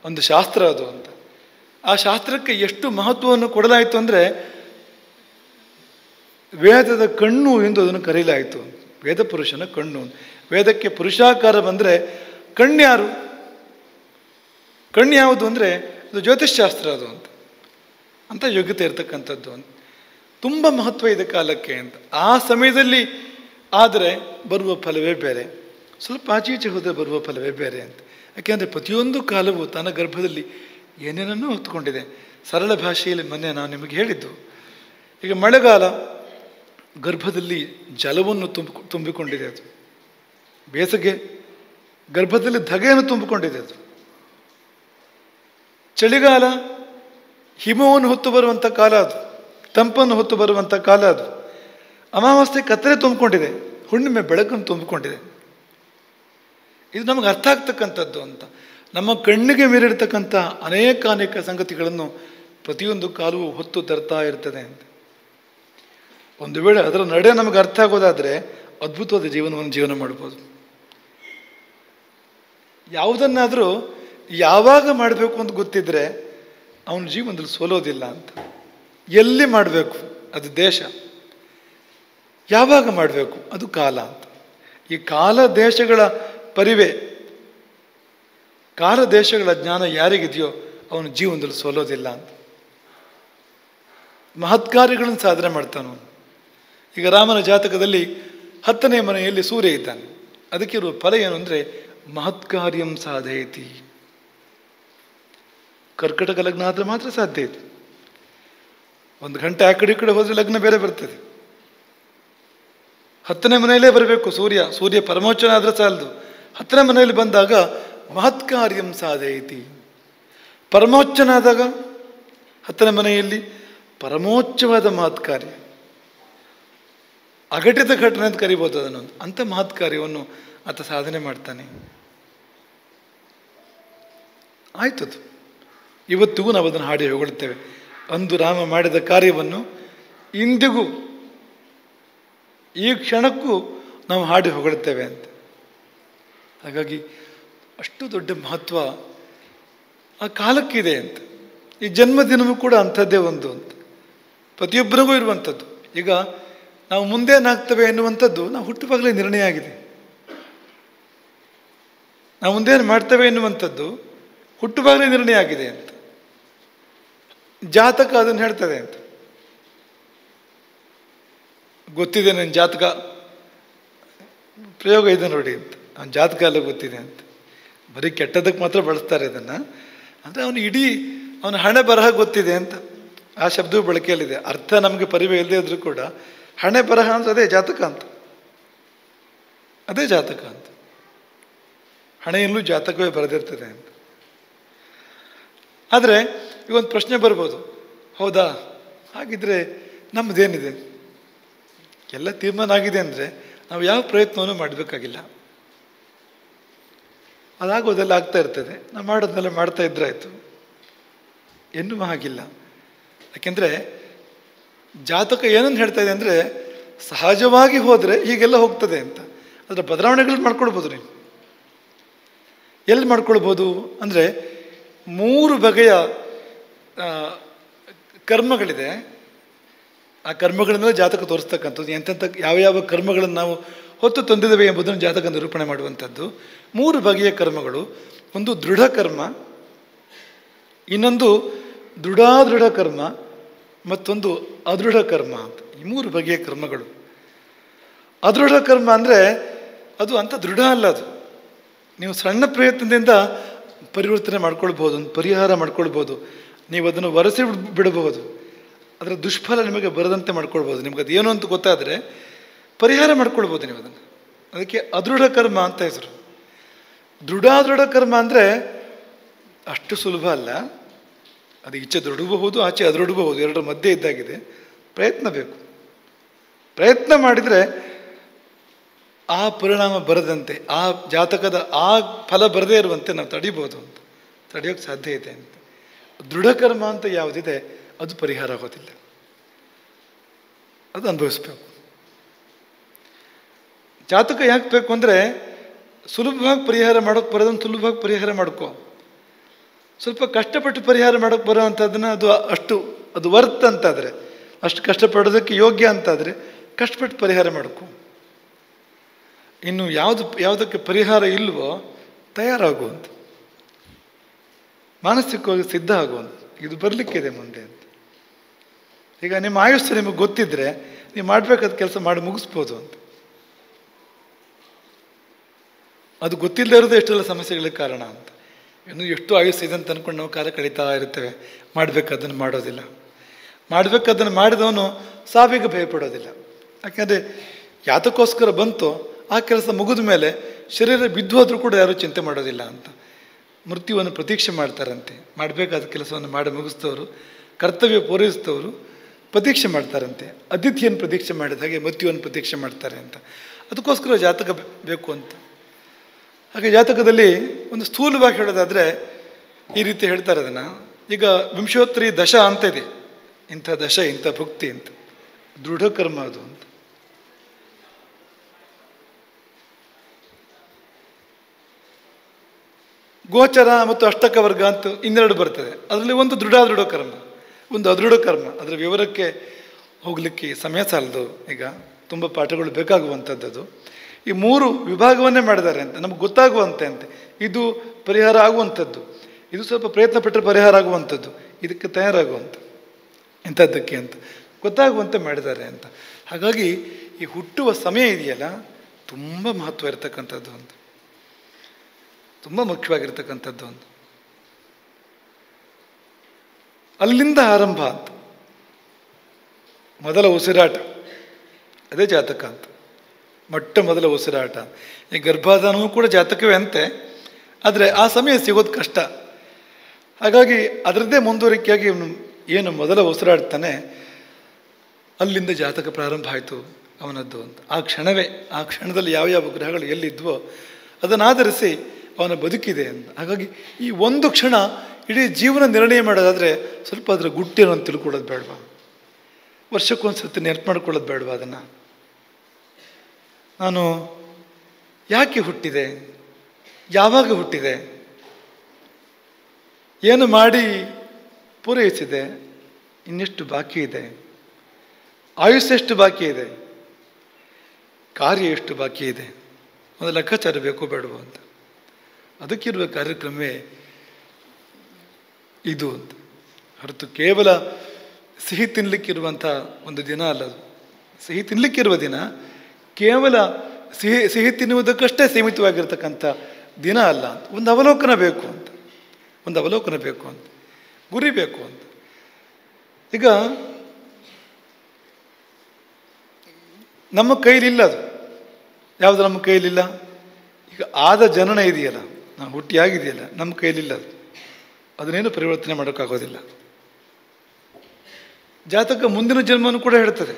ಒಂದು ಶಾಸ್ತ್ರ ಅದು ಅಂತ. ಆ ಶಾಸ್ತ್ರಕ್ಕೆ ಎಷ್ಟು ಮಹತ್ವವನ್ನು ಕೊಡಲಾಯಿತು ಅಂದರೆ, ವೇದದ ಕಣ್ಣು ಎಂದು ಅದನ್ನು ಕರೆಯಲಾಯಿತು. ವೇದ ಪುರುಷನ ಕಣ್ಣು. ವೇದಕ್ಕೆ ಪುರುಷಾಕಾರ ಬಂದರೆ ಕಣ್ಯಾರು? ಕಣ್ಣು ಯಾವುದು ಅಂದರೆ ಅದು ಜ್ಯೋತಿಷ್ಶಾಸ್ತ್ರ ಅದು ಅಂತ ಯೋಗ್ಯತೆ ಇರತಕ್ಕಂಥದ್ದು ಅಂತ. ತುಂಬ ಮಹತ್ವ ಇದೆ ಕಾಲಕ್ಕೆ ಅಂತ. ಆ ಸಮಯದಲ್ಲಿ ಆದರೆ ಬರುವ ಫಲವೇ ಬೇರೆ, ಸ್ವಲ್ಪ ಆಚೀಚೆ ಹೋದರೆ ಬರುವ ಫಲವೇ ಬೇರೆ ಅಂತ. ಯಾಕೆಂದರೆ ಪ್ರತಿಯೊಂದು ಕಾಲವು ತನ್ನ ಗರ್ಭದಲ್ಲಿ ಏನೇನನ್ನೂ ಹೊತ್ತುಕೊಂಡಿದೆ. ಸರಳ ಭಾಷೆಯಲ್ಲಿ ಮೊನ್ನೆ ನಾವು ನಿಮಗೆ ಹೇಳಿದ್ದು, ಈಗ ಮಳೆಗಾಲ ಗರ್ಭದಲ್ಲಿ ಜಲವನ್ನು ತುಂಬಿಕೊಂಡಿದೆ ಅದು. ಬೇಸಿಗೆ ಗರ್ಭದಲ್ಲಿ ಧಗೆಯನ್ನು ತುಂಬಿಕೊಂಡಿದೆ ಅದು. ಚಳಿಗಾಲ ಹಿಮವನ್ನು ಹೊತ್ತು ಬರುವಂಥ ಕಾಲ ಅದು, ತಂಪನ್ನು ಹೊತ್ತು ಬರುವಂಥ ಕಾಲ ಅದು. ಅಮಾವಾಸ್ಯೆ ಕತ್ತಲೆ ತುಂಬಿಕೊಂಡಿದೆ, ಹುಣ್ಣಿಮೆ ಬೆಳಕನ್ನು ತುಂಬಿಕೊಂಡಿದೆ. ಇದು ನಮಗೆ ಅರ್ಥ ಆಗ್ತಕ್ಕಂಥದ್ದು ಅಂತ. ನಮ್ಮ ಕಣ್ಣಿಗೆ ಮೀರಿರ್ತಕ್ಕಂಥ ಅನೇಕ ಸಂಗತಿಗಳನ್ನು ಪ್ರತಿಯೊಂದು ಕಾಲವು ಹೊತ್ತು ತರ್ತಾ ಇರ್ತದೆ ಅಂತ. ಒಂದು ವೇಳೆ ಅದರ ನಡೆ ನಮಗೆ ಅರ್ಥ ಆಗೋದಾದರೆ ಅದ್ಭುತವಾದ ಜೀವನವನ್ನು ಜೀವನ ಮಾಡ್ಬೋದು. ಯಾವುದನ್ನಾದರೂ ಯಾವಾಗ ಮಾಡಬೇಕು ಅಂತ ಗೊತ್ತಿದ್ರೆ ಅವನ ಜೀವನದಲ್ಲಿ ಸೋಲೋದಿಲ್ಲ ಅಂತ. ಎಲ್ಲಿ ಮಾಡಬೇಕು ಅದು ದೇಶ, ಯಾವಾಗ ಮಾಡಬೇಕು ಅದು ಕಾಲ ಅಂತ. ಈ ಕಾಲ ದೇಶಗಳ ಪರಿವೆ, ಕಾಲ ದೇಶಗಳ ಜ್ಞಾನ ಯಾರಿಗಿದೆಯೋ ಅವನ ಜೀವನದಲ್ಲಿ ಸೋಲೋದಿಲ್ಲ ಅಂತ. ಮಹತ್ಕಾರ್ಯಗಳನ್ನು ಸಾಧನೆ ಮಾಡ್ತಾನು. ಈಗ ರಾಮನ ಜಾತಕದಲ್ಲಿ 10ನೇ ಮನೆಯಲ್ಲಿ ಸೂರ್ಯ ಇದ್ದಾನೆ. ಅದಕ್ಕಿರುವ ಫಲ ಏನು ಅಂದರೆ ಮಹತ್ಕಾರ್ಯಂ ಸಾಧಯತಿ. ಕರ್ಕಟಕ ಲಗ್ನ ಆದರೆ ಮಾತ್ರ ಸಾಧ್ಯ ಇದೆ. 1 ಗಂಟೆ ಆ ಕಡೆ ಈ ಕಡೆ ಹೋದರೆ ಲಗ್ನ ಬೇರೆ ಬರ್ತದೆ. 10ನೇ ಮನೆಯಲ್ಲೇ ಬರಬೇಕು ಸೂರ್ಯ. ಸೂರ್ಯ ಪರಮೋಚ್ಚನ ಆದರೆ ಸಾಲದು. 10ನೇ ಮನೆಯಲ್ಲಿ ಬಂದಾಗ ಮಹತ್ಕಾರ್ಯಂ ಸಾಧಯತಿ. ಪರಮೋಚ್ಚನಾದಾಗ 10ನೇ ಮನೆಯಲ್ಲಿ ಪರಮೋಚ್ಚವಾದ ಮಹತ್ಕಾರ್ಯ, ಅಘಟಿತ ಘಟನೆ ಅಂತ ಕರಿಬೋದು ಅದನ್ನು. ಅಂಥ ಮಹತ್ಕಾರ್ಯವನ್ನು ಆತ ಸಾಧನೆ ಮಾಡ್ತಾನೆ. ಆಯ್ತದು. ಇವತ್ತಿಗೂ ನಾವು ಅದನ್ನು ಹಾಡಿ ಹೊಗಳ್ತೇವೆ. ಅಂದು ರಾಮ ಮಾಡಿದ ಕಾರ್ಯವನ್ನು ಇಂದಿಗೂ ಈ ಕ್ಷಣಕ್ಕೂ ನಾವು ಹಾಡಿ ಹೊಗಳ್ತೇವೆ ಅಂತ. ಹಾಗಾಗಿ ಅಷ್ಟು ದೊಡ್ಡ ಮಹತ್ವ ಆ ಕಾಲಕ್ಕಿದೆ ಅಂತ. ಈ ಜನ್ಮದಿನವೂ ಕೂಡ ಅಂಥದ್ದೇ ಒಂದು ಅಂತ, ಪ್ರತಿಯೊಬ್ಬರಿಗೂ ಇರುವಂಥದ್ದು. ಈಗ ನಾವು ಮುಂದೇನಾಗ್ತವೆ ಎನ್ನುವಂಥದ್ದು ನಾವು ಹುಟ್ಟುವಾಗಲೇ ನಿರ್ಣಯ ಆಗಿದೆ. ನಾವು ಮುಂದೇನು ಮಾಡ್ತೇವೆ ಎನ್ನುವಂಥದ್ದು ಹುಟ್ಟುವಾಗಲೇ ನಿರ್ಣಯ ಆಗಿದೆ ಅಂತ. ಜಾತಕ ಅದನ್ನು ಹೇಳ್ತದೆ ಅಂತ. ಗೊತ್ತಿದೆ ನನ್ನ ಜಾತಕ, ಪ್ರಯೋಗ ಇದೆ ನೋಡಿ ಅಂತ. ಅವನ ಜಾತಕ ಎಲ್ಲ ಗೊತ್ತಿದೆ ಅಂತ. ಬರೀ ಕೆಟ್ಟದಕ್ಕೆ ಮಾತ್ರ ಬಳಸ್ತಾರೆ ಅದನ್ನು. ಅಂದರೆ ಅವನ ಹಣೆ ಬರಹ ಗೊತ್ತಿದೆ ಅಂತ. ಆ ಶಬ್ದವು ಬಳಕೆಯಲ್ಲಿದೆ. ಅರ್ಥ ನಮಗೆ ಪರಿವೇ ಇಲ್ಲದೆ ಇದ್ರೂ ಕೂಡ ಹಣೆ ಬರಹ ಅಂದ್ರೆ ಅದೇ ಜಾತಕ ಅಂತ. ಅದೇ ಜಾತಕ ಅಂತ. ಹಣೆಯಲ್ಲೂ ಜಾತಕವೇ ಬರೆದಿರ್ತದೆ ಅಂತ. ಆದರೆ ಈಗ ಒಂದು ಪ್ರಶ್ನೆ ಬರ್ಬೋದು, ಹೌದಾ ಹಾಗಿದ್ರೆ ನಮ್ಮದೇನಿದೆ? ಎಲ್ಲ ತೀರ್ಮಾನ ಆಗಿದೆ ಅಂದರೆ ನಾವು ಯಾವ ಪ್ರಯತ್ನವನ್ನು ಮಾಡಬೇಕಾಗಿಲ್ಲ. ಅದಾಗೋದೆಲ್ಲ ಆಗ್ತಾ ಇರ್ತದೆ. ನಾವು ಮಾಡೋದನ್ನೆಲ್ಲ ಮಾಡ್ತಾ ಇದ್ರಾಯ್ತು ಎನ್ನುವ ಹಾಗಿಲ್ಲ. ಯಾಕೆಂದರೆ ಜಾತಕ ಏನನ್ನು ಹೇಳ್ತಾ ಇದೆ ಅಂದರೆ, ಸಹಜವಾಗಿ ಹೋದರೆ ಹೀಗೆಲ್ಲ ಹೋಗ್ತದೆ ಅಂತ. ಅದರ ಬದಲಾವಣೆಗಳು ಮಾಡ್ಕೊಳ್ಬೋದು ನೀವು. ಎಲ್ಲಿ ಮಾಡ್ಕೊಳ್ಬೋದು ಅಂದರೆ 3 ಬಗೆಯ ಕರ್ಮಗಳಿದೆ. ಆ ಕರ್ಮಗಳನ್ನೆಲ್ಲ ಜಾತಕ ತೋರಿಸ್ತಕ್ಕಂಥದ್ದು. ಎಂತೆಂಥ ಯಾವ ಕರ್ಮಗಳನ್ನು ನಾವು ಹೊತ್ತು ತಂದಿದ್ದೇವೆ ಎಂಬುದನ್ನು ಜಾತಕ ನಿರೂಪಣೆ ಮಾಡುವಂಥದ್ದು. 3 ಬಗೆಯ ಕರ್ಮಗಳು. ಒಂದು ದೃಢ ಕರ್ಮ, ಇನ್ನೊಂದು ದೃಢಾದೃಢ ಕರ್ಮ, ಮತ್ತೊಂದು ಅದೃಢ ಕರ್ಮ ಅಂತ. ಈ 3 ಬಗೆಯ ಕರ್ಮಗಳು. ಅದೃಢ ಕರ್ಮ ಅಂದರೆ ಅದು ಅಂಥ ದೃಢ ಅಲ್ಲ. ಅದು ನೀವು ಸಣ್ಣ ಪ್ರಯತ್ನದಿಂದ ಪರಿವರ್ತನೆ ಮಾಡ್ಕೊಳ್ಬೋದು, ಒಂದು ಪರಿಹಾರ ಮಾಡ್ಕೊಳ್ಬೋದು. ನೀವು ಅದನ್ನು ಒರೆಸಿ ಬಿಡಬಹುದು. ಅದರ ದುಷ್ಫಲ ನಿಮಗೆ ಬರದಂತೆ ಮಾಡ್ಕೊಳ್ಬೋದು. ನಿಮ್ಗೆ ಅದು ಏನು ಅಂತ ಗೊತ್ತಾದರೆ ಪರಿಹಾರ ಮಾಡ್ಕೊಳ್ಬೋದು ನೀವು ಅದನ್ನು. ಅದಕ್ಕೆ ಅದೃಢ ಕರ್ಮ ಅಂತ ಹೆಸರು. ದೃಢಾದೃಢ ಕರ್ಮ ಅಂದರೆ ಅಷ್ಟು ಸುಲಭ ಅಲ್ಲ. ಅದು ಈಚೆ ದೃಢಬಹುದು, ಆಚೆ ಅದೃಢಬಹುದು, ಎರಡರ ಮಧ್ಯೆ ಇದ್ದಾಗಿದೆ. ಪ್ರಯತ್ನ ಬೇಕು. ಪ್ರಯತ್ನ ಮಾಡಿದರೆ ಆ ಪರಿಣಾಮ ಬರದಂತೆ, ಆ ಜಾತಕದ ಆ ಫಲ ಬರದೇ ಇರುವಂತೆ ನಾವು ತಡಿಬೋದು ಅಂತ. ತಡೆಯೋಕ್ಕೆ ಸಾಧ್ಯ ಇದೆ ಅಂತ. ದೃಢಕರ್ಮ ಅಂತ ಯಾವುದಿದೆ ಅದು ಪರಿಹಾರ ಆಗೋದಿಲ್ಲ. ಅದು ಅನುಭವಿಸ್ಬೇಕು. ಜಾತಕ ಯಾಕೆ ಬೇಕು ಅಂದರೆ ಸುಲಭವಾಗಿ ಪರಿಹಾರ ಮಾಡೋಕ್ಕೆ ಬರೋದನ್ನು ಸುಲಭವಾಗಿ ಪರಿಹಾರ ಮಾಡ್ಕೋ. ಸ್ವಲ್ಪ ಕಷ್ಟಪಟ್ಟು ಪರಿಹಾರ ಮಾಡೋಕ್ಕೆ ಬರೋವಂಥದ್ದನ್ನು ಅದು ವರ್ತ್ ಅಂತಾದರೆ, ಅಷ್ಟು ಕಷ್ಟಪಡೋದಕ್ಕೆ ಯೋಗ್ಯ ಅಂತಾದರೆ ಕಷ್ಟಪಟ್ಟು ಪರಿಹಾರ ಮಾಡ್ಕೋ. ಇನ್ನು ಯಾವುದಕ್ಕೆ ಪರಿಹಾರ ಇಲ್ವೋ ತಯಾರಾಗುವಂಥ, ಮಾನಸಿಕವಾಗಿ ಸಿದ್ಧ ಆಗುವಂಥ, ಇದು ಬರಲಿಕ್ಕಿದೆ ಮುಂದೆ ಅಂತ. ಈಗ ನಿಮ್ಮ ಆಯುಷ್ಯ ನಿಮಗೆ ಗೊತ್ತಿದ್ರೆ ನೀವು ಮಾಡಬೇಕಾದ ಕೆಲಸ ಮಾಡಿ ಮುಗಿಸ್ಬೋದು ಅಂತ. ಅದು ಗೊತ್ತಿಲ್ಲದೆ ಇರೋದು ಎಷ್ಟೆಲ್ಲ ಸಮಸ್ಯೆಗಳಿಗೆ ಕಾರಣ ಅಂತ. ಇನ್ನು ಎಷ್ಟು ಆಯುಷ್ಯ ಇದೆ ಅಂತ ಅಂದ್ಕೊಂಡು ನಾವು ಕಾಲ ಕಳೀತಾ ಇರ್ತೇವೆ. ಮಾಡಬೇಕಾದನ್ನು ಮಾಡೋದಿಲ್ಲ. ಮಾಡಬೇಕಾದನ್ನು ಮಾಡಿದವನು ಸಾವಿಗೆ ಭಯಪಡೋದಿಲ್ಲ. ಯಾಕೆಂದರೆ ಯಾತಕ್ಕೋಸ್ಕರ ಬಂತು ಆ ಕೆಲಸ ಮುಗಿದ ಮೇಲೆ ಶರೀರ ಬಿದ್ದು ಹೋದ್ರೂ ಕೂಡ ಯಾರೂ ಚಿಂತೆ ಮಾಡೋದಿಲ್ಲ ಅಂತ. ಮೃತ್ಯುವನ್ನು ಪ್ರತೀಕ್ಷೆ ಮಾಡ್ತಾರಂತೆ. ಮಾಡಬೇಕಾದ ಕೆಲಸವನ್ನು ಮಾಡಿ ಮುಗಿಸಿದವರು, ಕರ್ತವ್ಯ ಪೂರೈಸಿದವರು ಪ್ರತೀಕ್ಷೆ ಮಾಡ್ತಾರಂತೆ. ಅತಿಥಿಯನ್ನು ಪ್ರತೀಕ್ಷೆ ಮಾಡಿದ ಹಾಗೆ ಮೃತ್ಯುವನ್ನು ಪ್ರತೀಕ್ಷೆ ಮಾಡ್ತಾರೆ ಅಂತ. ಅದಕ್ಕೋಸ್ಕರ ಜಾತಕ ಬೇಕು ಅಂತ. ಹಾಗೆ ಜಾತಕದಲ್ಲಿ ಒಂದು ಸ್ಥೂಲವಾಗಿ ಹೇಳೋದಾದರೆ ಈ ರೀತಿ ಹೇಳ್ತಾರೆ ಅದನ್ನು. ಈಗ ವಿಂಶೋತ್ತರಿ ದಶ ಅಂತ ಇದೆ, ಇಂಥ ದಶ, ಇಂಥ ಭುಕ್ತಿ ಅಂತ, ದೃಢ ಕರ್ಮ ಅದು ಅಂತ. ಗೋಚರ ಮತ್ತು ಅಷ್ಟಕ ವರ್ಗ ಅಂತ ಇನ್ನೆರಡು ಬರ್ತದೆ. ಅದರಲ್ಲಿ ಒಂದು ದೃಢ ಕರ್ಮ, ಒಂದು ಅದೃಢ ಕರ್ಮ. ಅದರ ವಿವರಕ್ಕೆ ಹೋಗಲಿಕ್ಕೆ ಸಮಯ ಸಾಲದು, ಈಗ ತುಂಬ ಪಾಠಗಳು ಬೇಕಾಗುವಂಥದ್ದು. ಈ ಮೂರು ವಿಭಾಗವನ್ನೇ ಮಾಡಿದ್ದಾರೆ ಅಂತ ನಮ್ಗೆ ಗೊತ್ತಾಗುವಂತೆ ಅಂತೆ. ಇದು ಪರಿಹಾರ ಆಗುವಂಥದ್ದು, ಇದು ಸ್ವಲ್ಪ ಪ್ರಯತ್ನ ಪಟ್ಟರೆ ಪರಿಹಾರ ಆಗುವಂಥದ್ದು, ಇದಕ್ಕೆ ತಯಾರಾಗುವಂಥ ಇಂಥದ್ದಕ್ಕೆ ಅಂತ ಗೊತ್ತಾಗುವಂತೆ ಮಾಡಿದ್ದಾರೆ ಅಂತ. ಹಾಗಾಗಿ ಈ ಹುಟ್ಟುವ ಸಮಯ ಇದೆಯಲ್ಲ ತುಂಬ ಮಹತ್ವ ಇರತಕ್ಕಂಥದ್ದು ಅಂತ, ತುಂಬ ಮುಖ್ಯವಾಗಿರ್ತಕ್ಕಂಥದ್ದು ಅಂತ. ಅಲ್ಲಿಂದ ಆರಂಭ ಅಂತ. ಮೊದಲ ಉಸಿರಾಟ ಅದೇ ಜಾತಕ ಅಂತ. ಮೊಟ್ಟ ಮೊದಲ ಉಸಿರಾಟ. ಈ ಗರ್ಭಾಧಾನವೂ ಕೂಡ ಜಾತಕವೇ ಅಂತೆ, ಆದರೆ ಆ ಸಮಯ ಸಿಗೋದು ಕಷ್ಟ. ಹಾಗಾಗಿ ಅದರದ್ದೇ ಮುಂದುವರಿಕೆಯಾಗಿ ಏನು ಮೊದಲ ಉಸಿರಾಡ್ತಾನೆ ಅಲ್ಲಿಂದ ಜಾತಕ ಪ್ರಾರಂಭ ಆಯಿತು ಅವನದ್ದು ಅಂತ. ಆ ಕ್ಷಣವೇ, ಆ ಕ್ಷಣದಲ್ಲಿ ಯಾವ ಗ್ರಹಗಳು ಎಲ್ಲಿದ್ವೋ ಅದನ್ನಾಧರಿಸಿ ಅವನ ಬದುಕಿದೆ ಅಂತ. ಹಾಗಾಗಿ ಈ ಒಂದು ಕ್ಷಣ ಇಡೀ ಜೀವನ ನಿರ್ಣಯ ಮಾಡೋದಾದರೆ ಸ್ವಲ್ಪ ಅದರ ಗುಟ್ಟೇನೋ ಅಂತ ತಿಳ್ಕೊಳ್ಳೋದು ಬೇಡವಾ? ವರ್ಷಕ್ಕೊಂದ್ಸತಿ ನೆನಪು ಮಾಡ್ಕೊಳ್ಳೋದು ಬೇಡವಾ? ಅದನ್ನು ನಾನು ಯಾಕೆ ಹುಟ್ಟಿದೆ, ಯಾವಾಗ ಹುಟ್ಟಿದೆ, ಏನು ಮಾಡಿ ಪೂರೈಸಿದೆ, ಇನ್ನೆಷ್ಟು ಬಾಕಿ ಇದೆ, ಆಯುಷ್ಯ ಎಷ್ಟು ಬಾಕಿ ಇದೆ, ಕಾರ್ಯ ಎಷ್ಟು ಬಾಕಿ ಇದೆ, ಒಂದು ಲೆಕ್ಕಾಚಾರ ಬೇಕು ಬೇಡವೋ ಅಂತ. ಅದಕ್ಕಿರುವ ಕಾರ್ಯಕ್ರಮವೇ ಇದು ಅಂತ ಹೊರತು ಕೇವಲ ಸಿಹಿ ತಿನ್ನಲಿಕ್ಕಿರುವಂಥ ಒಂದು ದಿನ ಅಲ್ಲ ಅದು. ಸಿಹಿ ತಿನ್ನಲಿಕ್ಕಿರುವ ದಿನ ಕೇವಲ ಸಿಹಿ ತಿನ್ನುವುದಕ್ಕಷ್ಟೇ ಸೀಮಿತವಾಗಿರ್ತಕ್ಕಂಥ ದಿನ ಅಲ್ಲ ಅಂತ. ಒಂದು ಅವಲೋಕನ ಬೇಕು ಅಂತ, ಒಂದು ಅವಲೋಕನ ಬೇಕು ಅಂತ, ಗುರಿ ಬೇಕು ಅಂತ. ಈಗ ನಮ್ಮ ಕೈಲಿಲ್ಲ ಅದು. ಯಾವುದು ನಮ್ಮ ಕೈಲಿಲ್ಲ? ಈಗ ಆದ ಜನನ ಇದೆಯಲ್ಲ, ನಾವು ಹುಟ್ಟಿ ಆಗಿದೆಯಲ್ಲ, ನಮ್ಮ ಕೈಲಿಲ್ಲ ಅದು. ಅದನ್ನೇನು ಪರಿವರ್ತನೆ ಮಾಡೋಕ್ಕಾಗೋದಿಲ್ಲ. ಜಾತಕ ಮುಂದಿನ ಜನ್ಮವನ್ನು ಕೂಡ ಹೇಳ್ತದೆ.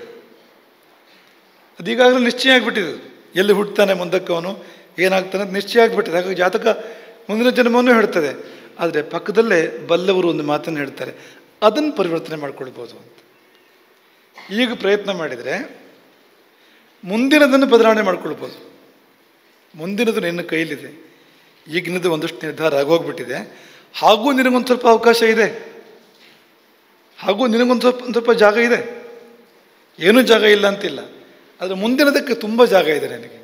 ಅದೀಗಾಗಲೇ ನಿಶ್ಚಯ ಆಗಿಬಿಟ್ಟಿದೆ. ಎಲ್ಲಿ ಹುಟ್ಟುತ್ತಾನೆ ಮುಂದಕ್ಕೆ ಅವನು ಏನಾಗ್ತಾನೆ ಅಂತ ನಿಶ್ಚಯ ಆಗಿಬಿಟ್ಟಿದೆ. ಹಾಗಾಗಿ ಜಾತಕ ಮುಂದಿನ ಜನ್ಮವನ್ನು ಹೇಳ್ತದೆ. ಆದರೆ ಪಕ್ಕದಲ್ಲೇ ಬಲ್ಲವರು ಒಂದು ಮಾತನ್ನು ಹೇಳ್ತಾರೆ, ಅದನ್ನು ಪರಿವರ್ತನೆ ಮಾಡ್ಕೊಳ್ಬೋದು ಅಂತ. ಈಗ ಪ್ರಯತ್ನ ಮಾಡಿದರೆ ಮುಂದಿನದನ್ನು ಬದಲಾವಣೆ ಮಾಡ್ಕೊಳ್ಬೋದು. ಮುಂದಿನದು ನಿನ್ನ ಕೈಲಿದೆ. ಈಗಿನದು ಒಂದಷ್ಟು ನಿರ್ಧಾರ ಆಗೋಗ್ಬಿಟ್ಟಿದೆ. ಹಾಗೂ ನಿನಗೊಂದು ಸ್ವಲ್ಪ ಅವಕಾಶ ಇದೆ, ಹಾಗೂ ನಿನಗೊಂದು ಸ್ವಲ್ಪ ಜಾಗ ಇದೆ. ಏನೂ ಜಾಗ ಇಲ್ಲ ಅಂತಿಲ್ಲ, ಆದರೆ ಮುಂದಿನದಕ್ಕೆ ತುಂಬ ಜಾಗ ಇದೆ ನನಗೆ,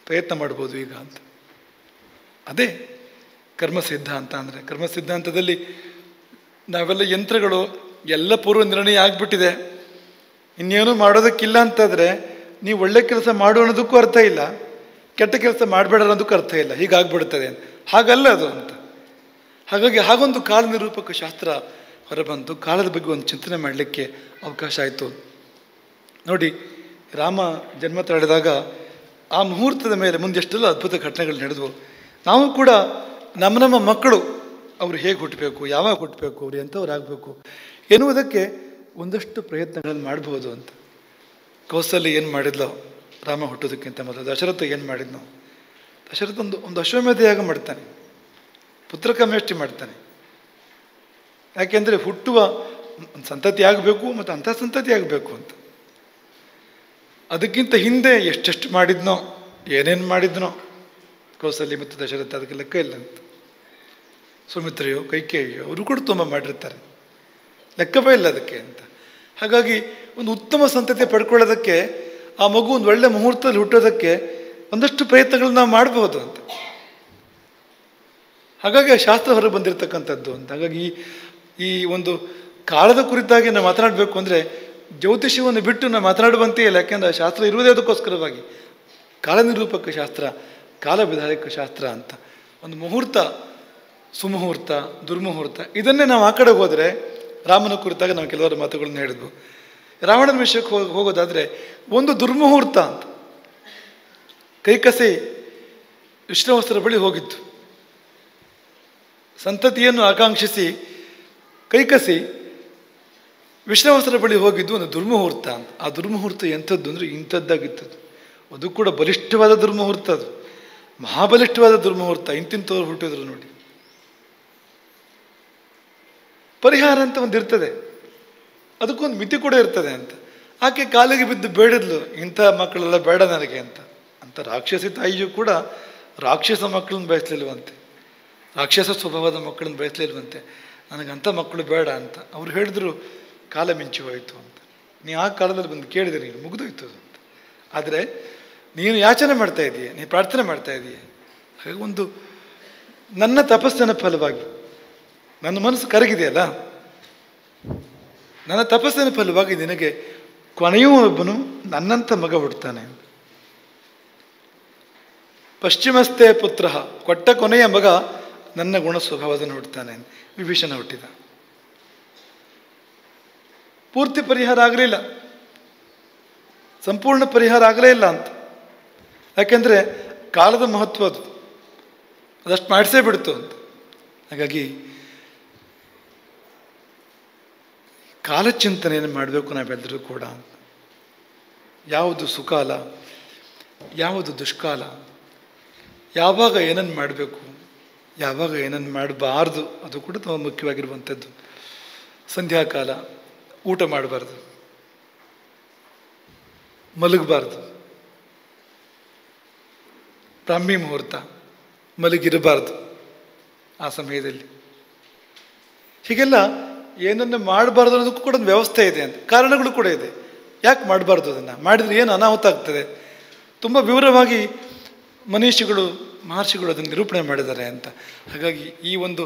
ಪ್ರಯತ್ನ ಮಾಡ್ಬೋದು ಈಗ ಅಂತ. ಅದೇ ಕರ್ಮಸಿದ್ಧಾಂತ ಅಂದರೆ. ಕರ್ಮಸಿದ್ಧಾಂತದಲ್ಲಿ ನಾವೆಲ್ಲ ಯಂತ್ರಗಳು, ಎಲ್ಲ ಪೂರ್ವ ನಿರ್ಣಯ ಆಗಿಬಿಟ್ಟಿದೆ, ಇನ್ನೇನು ಮಾಡೋದಕ್ಕಿಲ್ಲ ಅಂತಾದರೆ ನೀವು ಒಳ್ಳೆ ಕೆಲಸ ಮಾಡು ಅನ್ನೋದಕ್ಕೂ ಅರ್ಥ ಇಲ್ಲ, ಕೆಟ್ಟ ಕೆಲಸ ಮಾಡಬೇಡ ಅನ್ನೋದಕ್ಕೂ ಅರ್ಥ ಇಲ್ಲ. ಹೀಗಾಗ್ಬಿಡ್ತದೆ ಅಂತ. ಹಾಗಲ್ಲ ಅದು ಅಂತ. ಹಾಗಾಗಿ ಹಾಗೊಂದು ಕಾಲ ನಿರೂಪಕ ಶಾಸ್ತ್ರ ಹೊರಬಂತು. ಕಾಲದ ಬಗ್ಗೆ ಒಂದು ಚಿಂತನೆ ಮಾಡಲಿಕ್ಕೆ ಅವಕಾಶ ಆಯಿತು. ನೋಡಿ, ರಾಮ ಜನ್ಮ ತಾಳಿದಾಗ ಆ ಮುಹೂರ್ತದ ಮೇಲೆ ಮುಂದೆಷ್ಟೆಲ್ಲ ಅದ್ಭುತ ಘಟನೆಗಳು ನಡೆದವು. ನಾವು ಕೂಡ ನಮ್ಮ ಮಕ್ಕಳು ಅವರು ಹೇಗೆ ಹುಟ್ಟಬೇಕು, ಯಾವಾಗ ಹುಟ್ಟಬೇಕು, ಅವ್ರು ಎಂಥವ್ರು ಆಗಬೇಕು ಎನ್ನುವುದಕ್ಕೆ ಒಂದಷ್ಟು ಪ್ರಯತ್ನಗಳನ್ನು ಮಾಡ್ಬೋದು ಅಂತ. ಕೌಸಲ್ಯ ಏನು ಮಾಡಿದ್ಲೋ ರಾಮ ಹುಟ್ಟೋದಕ್ಕಿಂತ ಮೊದಲು, ದಶರಥ ಏನು ಮಾಡಿದ್ನೋ, ದಶರಥ ಒಂದು ಅಶ್ವಮೇಧ ಯಾಗ ಮಾಡ್ತಾನೆ, ಪುತ್ರಕಾಮೇಷ್ಟಿ ಮಾಡ್ತಾನೆ. ಯಾಕೆಂದರೆ ಹುಟ್ಟುವ ಸಂತತಿ ಆಗಬೇಕು ಮತ್ತು ಅಂಥ ಸಂತತಿ ಆಗಬೇಕು ಅಂತ. ಅದಕ್ಕಿಂತ ಹಿಂದೆ ಎಷ್ಟೆಷ್ಟು ಮಾಡಿದ್ನೋ, ಏನೇನು ಮಾಡಿದ್ನೋ ಕೌಸಲ್ಯ ಮತ್ತು ದಶರಥ, ಅದಕ್ಕೆ ಲೆಕ್ಕ ಇಲ್ಲ ಅಂತ. ಸುಮಿತ್ರೆಯೋ ಕೈಕೇಯಿಯೋ ಅವರು ಕೂಡ ತುಂಬ ಮಾಡಿರ್ತಾರೆ, ಲೆಕ್ಕವೇ ಇಲ್ಲ ಅದಕ್ಕೆ ಅಂತ. ಹಾಗಾಗಿ ಒಂದು ಉತ್ತಮ ಸಂತತಿ ಪಡ್ಕೊಳ್ಳೋದಕ್ಕೆ, ಆ ಮಗು ಒಂದು ಒಳ್ಳೆ ಮುಹೂರ್ತದಲ್ಲಿ ಹುಟ್ಟೋದಕ್ಕೆ ಒಂದಷ್ಟು ಪ್ರಯತ್ನಗಳನ್ನ ನಾವು ಮಾಡಬಹುದು ಅಂತ. ಹಾಗಾಗಿ ಆ ಶಾಸ್ತ್ರ ಹೊರಗೆ ಬಂದಿರತಕ್ಕಂಥದ್ದು ಅಂತ. ಹಾಗಾಗಿ ಈ ಒಂದು ಕಾಲದ ಕುರಿತಾಗಿ ನಾವು ಮಾತನಾಡಬೇಕು ಅಂದರೆ ಜ್ಯೋತಿಷ್ಯವನ್ನು ಬಿಟ್ಟು ನಾವು ಮಾತನಾಡುವಂತೆ ಇಲ್ಲ. ಯಾಕೆಂದರೆ ಆ ಶಾಸ್ತ್ರ ಇರುವುದೇ ಅದಕ್ಕೋಸ್ಕರವಾಗಿ, ಕಾಲನಿರೂಪಕ ಶಾಸ್ತ್ರ, ಕಾಲ ವಿಧಾಯಕ ಶಾಸ್ತ್ರ ಅಂತ. ಒಂದು ಮುಹೂರ್ತ, ಸುಮುಹೂರ್ತ, ದುರ್ಮುಹೂರ್ತ, ಇದನ್ನೇ ನಾವು ಆ ಕಡೆ ಹೋದರೆ, ರಾಮನ ಕುರಿತಾಗಿ ನಾವು ಕೆಲವರ ಮಾತುಗಳನ್ನು ಹೇಳಿದ್ವು. ರಾವಣನ ವಿಷಯಕ್ಕೆ ಹೋಗೋದಾದರೆ ಒಂದು ದುರ್ಮುಹೂರ್ತ ಅಂತ. ಕೈಕಸಿ ವಿಷ್ಣುವಸ್ತ್ರ ಬಳಿ ಹೋಗಿತ್ತು, ಸಂತತಿಯನ್ನು ಆಕಾಂಕ್ಷಿಸಿ ಕೈಕಸಿ ವಿಷ್ಣುವಸ್ತ್ರ ಬಳಿ ಹೋಗಿದ್ದು ಒಂದು ದುರ್ಮುಹೂರ್ತ ಅಂತ. ಆ ದುರ್ಮುಹೂರ್ತ ಎಂಥದ್ದು ಅಂದರೆ ಇಂಥದ್ದಾಗಿತ್ತದು. ಅದು ಕೂಡ ಬಲಿಷ್ಠವಾದ ದುರ್ಮುಹೂರ್ತ, ಅದು ಮಹಾಬಲಿಷ್ಠವಾದ ದುರ್ಮುಹೂರ್ತ. ಇಂತಿಂಥವ್ರು ಹುಟ್ಟಿದ್ರು ನೋಡಿ. ಪರಿಹಾರ ಅಂತ ಒಂದು ಇರ್ತದೆ, ಅದಕ್ಕೊಂದು ಮಿತಿ ಕೂಡ ಇರ್ತದೆ ಅಂತ. ಆಕೆ ಕಾಲಿಗೆ ಬಿದ್ದು ಬೇಡಿದ್ಲು, ಇಂಥ ಮಕ್ಕಳೆಲ್ಲ ಬೇಡ ನನಗೆ ಅಂತ. ರಾಕ್ಷಸಿ ತಾಯಿಯೂ ಕೂಡ ರಾಕ್ಷಸ ಮಕ್ಕಳನ್ನ ಬಯಸಲಿಲ್ವಂತೆ, ರಾಕ್ಷಸ ಸ್ವಭಾವದ ಮಕ್ಕಳನ್ನ ಬಯಸಲಿಲ್ವಂತೆ. ನನಗಂಥ ಮಕ್ಕಳು ಬೇಡ ಅಂತ ಅವ್ರು ಹೇಳಿದ್ರು. ಕಾಲ ಮಿಂಚಿ ಹೋಯಿತು ಅಂತ. ನೀ ಆ ಕಾಲದಲ್ಲಿ ಬಂದು ಕೇಳಿದ್ರೆ ನೀನು ಮುಗಿದೋಯ್ತು ಅಂತ. ಆದರೆ ನೀನು ಯಾಚನೆ ಮಾಡ್ತಾ ಇದೀಯ, ನೀನು ಪ್ರಾರ್ಥನೆ ಮಾಡ್ತಾ ಇದೀಯ. ಹಾಗೆ ಒಂದು ನನ್ನ ತಪಸ್ಸಿನ ಫಲವಾಗಿ, ನನ್ನ ಮನಸ್ಸು ಕರಗಿದೆಯಲ್ಲ, ನನ್ನ ತಪಸ್ಸಿನ ಫಲವಾಗಿ ನಿನಗೆ ಕೊನೆಯೂ ಒಬ್ಬನು ನನ್ನಂಥ ಮಗ ಹುಡ್ತಾನೆ. ಪಶ್ಚಿಮಸ್ಥೆ ಪುತ್ರ, ಕೊಟ್ಟ ಕೊನೆಯ ಮಗ ನನ್ನ ಗುಣ ಸ್ವಭಾವದನ್ನು ಹುಡ್ತಾನೆ. ವಿಭೀಷಣ ಹುಟ್ಟಿದ. ಪೂರ್ತಿ ಪರಿಹಾರ ಆಗಲಿಲ್ಲ, ಸಂಪೂರ್ಣ ಪರಿಹಾರ ಆಗಲೇ ಇಲ್ಲ ಅಂತ. ಯಾಕೆಂದರೆ ಕಾಲದ ಮಹತ್ವ ಅದು, ಅದಷ್ಟು ಮಾಡಿಸೇ ಬಿಡ್ತು ಅಂತ. ಹಾಗಾಗಿ ಕಾಲಚಿಂತನೆಯನ್ನು ಮಾಡಬೇಕು ನಾವೆಲ್ಲರೂ ಕೂಡ. ಯಾವುದು ಸುಕಾಲ, ಯಾವುದು ದುಷ್ಕಾಲ, ಯಾವಾಗ ಏನನ್ನು ಮಾಡಬೇಕು, ಯಾವಾಗ ಏನನ್ನು ಮಾಡಬಾರ್ದು, ಅದು ಕೂಡ ತುಂಬ ಮುಖ್ಯವಾಗಿರುವಂಥದ್ದು. ಸಂಧ್ಯಾಕಾಲ ಊಟ ಮಾಡಬಾರ್ದು, ಮಲಗಬಾರ್ದು. ಬ್ರಾಹ್ಮಿ ಮುಹೂರ್ತ, ಮಲಗಿರಬಾರ್ದು ಆ ಸಮಯದಲ್ಲಿ. ಹೀಗೆಲ್ಲ ಏನನ್ನು ಮಾಡಬಾರ್ದು ಅನ್ನೋದಕ್ಕೂ ಕೂಡ ಒಂದು ವ್ಯವಸ್ಥೆ ಇದೆ ಅಂತ, ಕಾರಣಗಳು ಕೂಡ ಇದೆ. ಯಾಕೆ ಮಾಡಬಾರ್ದು, ಅದನ್ನು ಮಾಡಿದರೆ ಏನು ಅನಾಹುತ ಆಗ್ತದೆ, ತುಂಬ ವಿವರವಾಗಿ ಮಹರ್ಷಿಗಳು ಅದನ್ನು ನಿರೂಪಣೆ ಮಾಡಿದ್ದಾರೆ ಅಂತ. ಹಾಗಾಗಿ ಈ ಒಂದು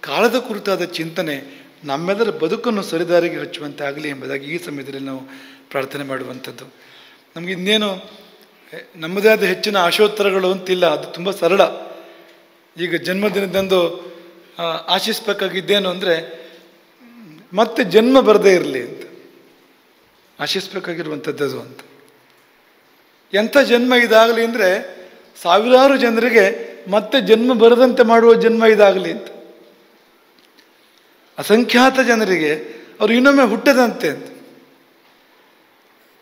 ಕಾಲದ ಕುರಿತಾದ ಚಿಂತನೆ ನಮ್ಮೆಲ್ಲರ ಬದುಕನ್ನು ಸರಿದಾರಿಗೆ ಹಚ್ಚುವಂತೆ ಆಗಲಿ ಎಂಬುದಾಗಿ ಈ ಸಮಯದಲ್ಲಿ ನಾವು ಪ್ರಾರ್ಥನೆ ಮಾಡುವಂಥದ್ದು. ನಮಗೆ ಇನ್ನೇನು ನಮ್ಮದೇ ಆದ ಹೆಚ್ಚಿನ ಆಶೋತ್ತರಗಳು ಅಂತಿಲ್ಲ, ಅದು ತುಂಬ ಸರಳ. ಈಗ ಜನ್ಮದಿನದಂದು ಆಶಿಸ್ಬೇಕಾಗಿದ್ದೇನು ಅಂದರೆ ಮತ್ತೆ ಜನ್ಮ ಬರದೇ ಇರಲಿ ಅಂತ ಆಶಿಸ್ಬೇಕಾಗಿರುವಂಥದ್ದು ಅಂತ. ಎಂಥ ಜನ್ಮ ಇದಾಗಲಿ ಅಂದರೆ ಸಾವಿರಾರು ಜನರಿಗೆ ಮತ್ತೆ ಜನ್ಮ ಬರದಂತೆ ಮಾಡುವ ಜನ್ಮ ಇದಾಗಲಿ ಅಂತ. ಅಸಂಖ್ಯಾತ ಜನರಿಗೆ ಅವರು ಇನ್ನೊಮ್ಮೆ ಹುಟ್ಟದಂತೆ ಅಂತ,